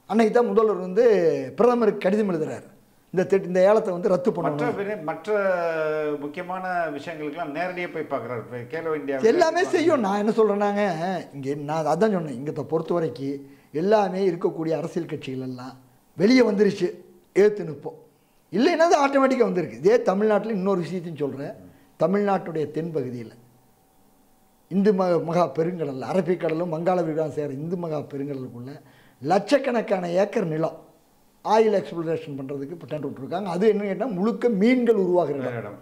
அன்னைக்கு தான் முதல்வர் வந்து பிரதமருக்கு கடிதம் எழுதுகிறார். இந்த ஏலத்தை வந்து ரத்து பண்ணணும். மற்ற முக்கியமான விஷயங்களுக்கெல்லாம் நேரடியாக போய் பார்க்குறாரு கேலோ இந்தியா எல்லாமே செய்யும். நான் என்ன சொல்கிறேன்னாங்க, இங்கே நான் அதான் சொன்னேன், இங்கே பொறுத்த வரைக்கும் எல்லாமே இருக்கக்கூடிய அரசியல் கட்சிகள் எல்லாம் வெளியே வந்துருச்சு, ஏற்று நிற்போம். இல்லைன்னா அது ஆட்டோமேட்டிக்காக வந்திருக்கு. இதே தமிழ்நாட்டில் இன்னொரு விஷயத்தையும் சொல்கிறேன். தமிழ்நாட்டுடைய தென்பகுதியில் இந்து மகா பெருங்கடல், அரபிக்கடலும் வங்காள விரிகுடாவும் சேர இந்து மகா பெருங்கடலுக்குள்ள லட்சக்கணக்கான ஏக்கர் நிலம் ஆயில் எக்ஸ்ப்ளோரேஷன் பண்ணுறதுக்கு இப்போ டெண்டர் விட்டுருக்காங்க. அது என்ன கேட்டால் முழுக்க மீன்கள் உருவாகிற இடம்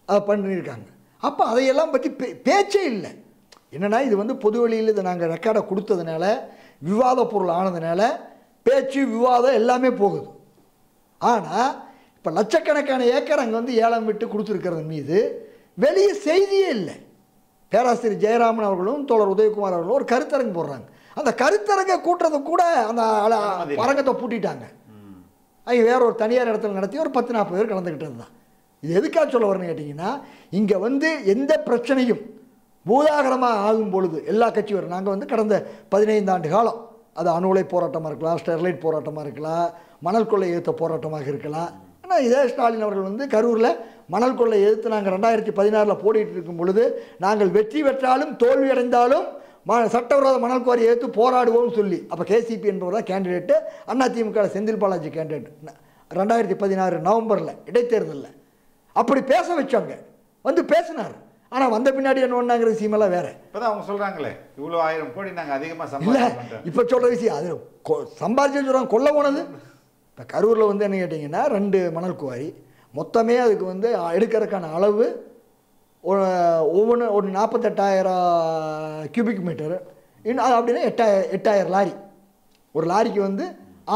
அதை பண்ணியிருக்காங்க. அப்போ அதையெல்லாம் பற்றி பேச்சே இல்லை. என்னென்னா இது வந்து பொது வழியில் இதை நாங்கள் ரெக்கார்டை கொடுத்ததுனால, விவாத பொருள் ஆனதுனால பேச்சு விவாதம் எல்லாமே போகுது. ஆனால் இப்போ லட்சக்கணக்கான ஏக்கர் அங்கே வந்து ஏலம் விட்டு கொடுத்துருக்கிறது மீது வெளியே செய்தியே இல்லை. பேராசிரியர் ஜெயராமன் அவர்களும் தோழர் உதயகுமார் அவர்களும் ஒரு கருத்தரங்கு போடுறாங்க. அந்த கருத்தரங்கை கூட்டுறது கூட அந்த அரங்கத்தை பூட்டிட்டாங்க. அவங்க வேற ஒரு தனியார் இடத்துல நடத்தி ஒரு 10-40 பேர் கலந்துக்கிட்டது தான். இது எதுக்காக சொல்ல வரேன்னு கேட்டிங்கன்னா, இங்கே வந்து எந்த பிரச்சனையும் பூதாகரமாக ஆகும் பொழுது எல்லா கட்சி வரும். நாங்கள் வந்து கடந்த 15 ஆண்டு காலம் அது அணு உலை போராட்டமாக இருக்கலாம், ஸ்டெர்லைட் போராட்டமாக இருக்கலாம், மணல் கொள்ளை எதிர்த்த போராட்டமாக இருக்கலாம். ஆனால் இதே ஸ்டாலின் அவர்கள் வந்து கரூரில் மணல் கொள்ளை எதிர்த்து நாங்கள் 2016 போட்டிட்டு இருக்கும் பொழுது நாங்கள் வெற்றி பெற்றாலும் தோல்வி அடைந்தாலும் சட்டவிரோத மணல் குவாரி எடுத்து போராடுவோம்னு சொல்லி, அப்போ கேசிபி என்பவர் தான் கேண்டிடேட்டு, அதிமுக செந்தில் பாலாஜி கேண்டிடேட் 2016 நவம்பரில் இடைத்தேர்தலில் அப்படி பேச வச்சவங்க வந்து பேசினார். ஆனால் வந்த பின்னாடி என்ன ஒன்றாங்கிற விஷயமெல்லாம் வேறு. இப்போ தான் அவங்க சொல்கிறாங்களே இவ்வளோ 1000 கோடி நாங்கள் அதிகமாக இல்லை, இப்போ சொல்கிற விஷயம் அது சம்பாதிச்சு சொல்கிறாங்க. கொல்ல போனது இப்போ கரூரில் வந்து என்ன கேட்டிங்கன்னா 2 மணல் குவாரி மொத்தமே அதுக்கு வந்து எடுக்கிறதுக்கான அளவு ஒவ்வொன்று ஒரு 48,000 கியூபிக் மீட்டரு. இன்னும் அது அப்படின்னா 8,000 லாரி. ஒரு லாரிக்கு வந்து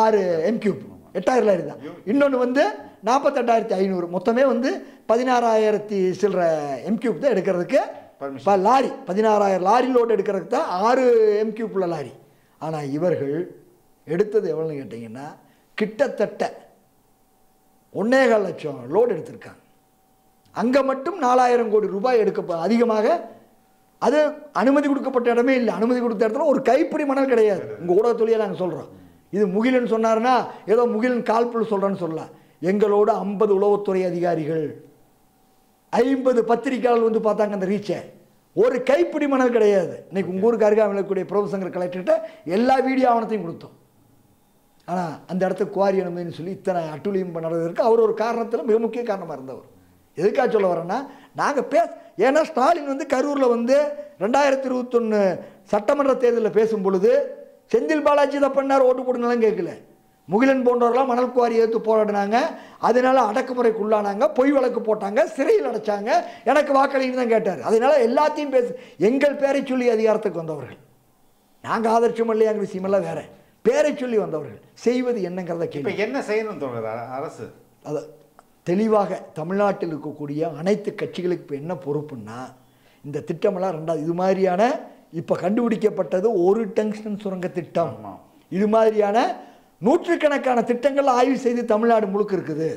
6 எம்கியூப், 8,000 லாரி தான். இன்னொன்று வந்து 48,500, மொத்தமே வந்து 16,000 சில்லற எம்கியூப் தான் எடுக்கிறதுக்கு லாரி. 16,000 லாரி லோடு எடுக்கிறதுக்கு தான் 6 எம்கியூப் உள்ள லாரி. ஆனால் இவர்கள் எடுத்தது எவ்வளோன்னு கேட்டிங்கன்னா கிட்டத்தட்ட 1.25 லட்சம் லோடு எடுத்திருக்காங்க. அங்கே மட்டும் 4,000 கோடி ரூபாய் அதிகமாக. அது அனுமதி கொடுக்கப்பட்ட இடமே இல்லை. அனுமதி கொடுத்த இடத்துல ஒரு கைப்பிடி மணல் கிடையாது. உங்கள் ஊடகத்தொழியை நாங்கள் சொல்கிறோம். இது முகிலன் சொன்னார்னா ஏதோ முகிலன் கால்புல் சொல்கிறேன்னு சொல்லலாம். எங்களோட 50 உளவுத்துறை அதிகாரிகள், 50 பத்திரிகையாளர்கள் வந்து பார்த்தாங்க அந்த ரீச்சை. ஒரு கைப்பிடி மணல் கிடையாது. இன்னைக்கு உங்கள் ஊருக்கு அருகாமையில் இருக்கக்கூடிய பிரபுசங்கர் கலெக்டர்கிட்ட எல்லா வீடியோ ஆவணத்தையும் கொடுத்தோம். ஆனால் அந்த இடத்துக்கு குவாரி அனுமதினு சொல்லி இத்தனை அட்டுழியம் பண்ணுறதுக்கு அவர் ஒரு காரணத்தில் மிக முக்கிய காரணமாக இருந்தவர். எதுக்காக சொல்ல வரேன்னா, நாங்கள் ஏன்னா ஸ்டாலின் வந்து கரூரில் வந்து 2021 சட்டமன்ற தேர்தலில் பேசும் பொழுது செந்தில் பாலாஜி இதை பண்ணார், ஓட்டு போடுங்கலாம் கேட்கல. முகிலன் போன்றவர்களாம் மணல் குவாரி எடுத்து போராடினாங்க, அதனால அடக்குமுறைக்கு உள்ளானாங்க, பொய் வழக்கு போட்டாங்க, சிறையில் அடைச்சாங்க, எனக்கு வாக்களின்னு தான் கேட்டார். அதனால எல்லாத்தையும் எங்கள் பேரை சொல்லி அதிகாரத்துக்கு வந்தவர்கள். நாங்கள் ஆதரிச்சோம் இல்லையாங்கிற விஷயமெல்லாம் வேற. பேரை சொல்லி வந்தவர்கள் செய்வது என்னங்கிறத கேள்வி. என்ன செய்யணும் தோழர் அரசு? அதை தெளிவாக தமிழ்நாட்டில் இருக்கக்கூடிய அனைத்து கட்சிகளுக்கு இப்போ என்ன பொறுப்புன்னா, இந்த திட்டமெல்லாம் 2வது இது மாதிரியான இப்போ கண்டுபிடிக்கப்பட்டது ஒரு டங்ஸ்டன் சுரங்க திட்டம். இது மாதிரியான நூற்றுக்கணக்கான திட்டங்கள் ஆய்வு செய்து தமிழ்நாடு முழுக்க இருக்குது.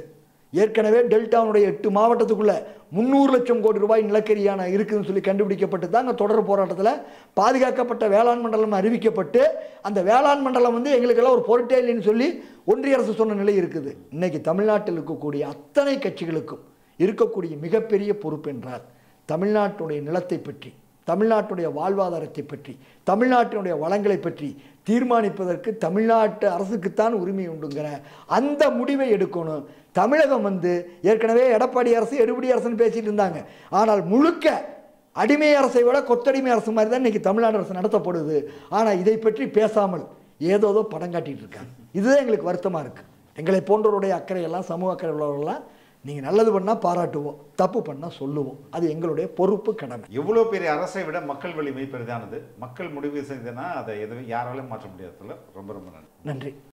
ஏற்கனவே டெல்டாவுடைய 8 மாவட்டத்துக்குள்ள 300 லட்சம் கோடி ரூபாய் நிலக்கரியான இருக்குதுன்னு சொல்லி கண்டுபிடிக்கப்பட்டு தான் அங்கே தொடர் போராட்டத்தில் பாதுகாக்கப்பட்ட வேளாண் மண்டலம் அறிவிக்கப்பட்டு, அந்த வேளாண் மண்டலம் வந்து எங்களுக்கெல்லாம் ஒரு பொருட்டே இல்லைன்னு சொல்லி ஒன்றிய அரசு சொன்ன நிலை இருக்குது. இன்னைக்கு தமிழ்நாட்டில் இருக்கக்கூடிய அத்தனை கட்சிகளுக்கும் இருக்கக்கூடிய மிகப்பெரிய பொறுப்பு என்றால் தமிழ்நாட்டுடைய நிலத்தை பற்றி, தமிழ்நாட்டுடைய வாழ்வாதாரத்தை பற்றி, தமிழ்நாட்டினுடைய வளங்களை பற்றி தீர்மானிப்பதற்கு தமிழ்நாட்டு அரசுக்குத்தான் உரிமை உண்டுங்கிற அந்த முடிவை எடுக்கணும். தமிழகம் வந்து ஏற்கனவே எடப்பாடி அரசு எடுபடி அரசுன்னு பேசிட்டு இருந்தாங்க. ஆனால் முழுக்க அடிமை அரசை விட கொத்தடிமை அரசு மாதிரி தான் இன்னைக்கு தமிழ்நாடு அரசு நடத்தப்படுது. ஆனால் இதை பற்றி பேசாமல் ஏதோ படம் காட்டிட்டு இருக்காங்க. இதுதான் எங்களுக்கு வருத்தமாக இருக்குது. எங்களை போன்றவருடைய அக்கறையெல்லாம், சமூக அக்கறை உள்ளவர்கள்லாம் நீங்கள் நல்லது பண்ணால் பாராட்டுவோம், தப்பு பண்ணால் சொல்லுவோம். அது எங்களுடைய பொறுப்பு, கடமை. எவ்வளோ பெரிய அரசை விட மக்கள் வலிமை பெரிதானது. மக்கள் முடிவு செய்தனா அதை எதுவும் யாராலும் மாற்ற முடியாதுல்ல. ரொம்ப ரொம்ப நன்றி.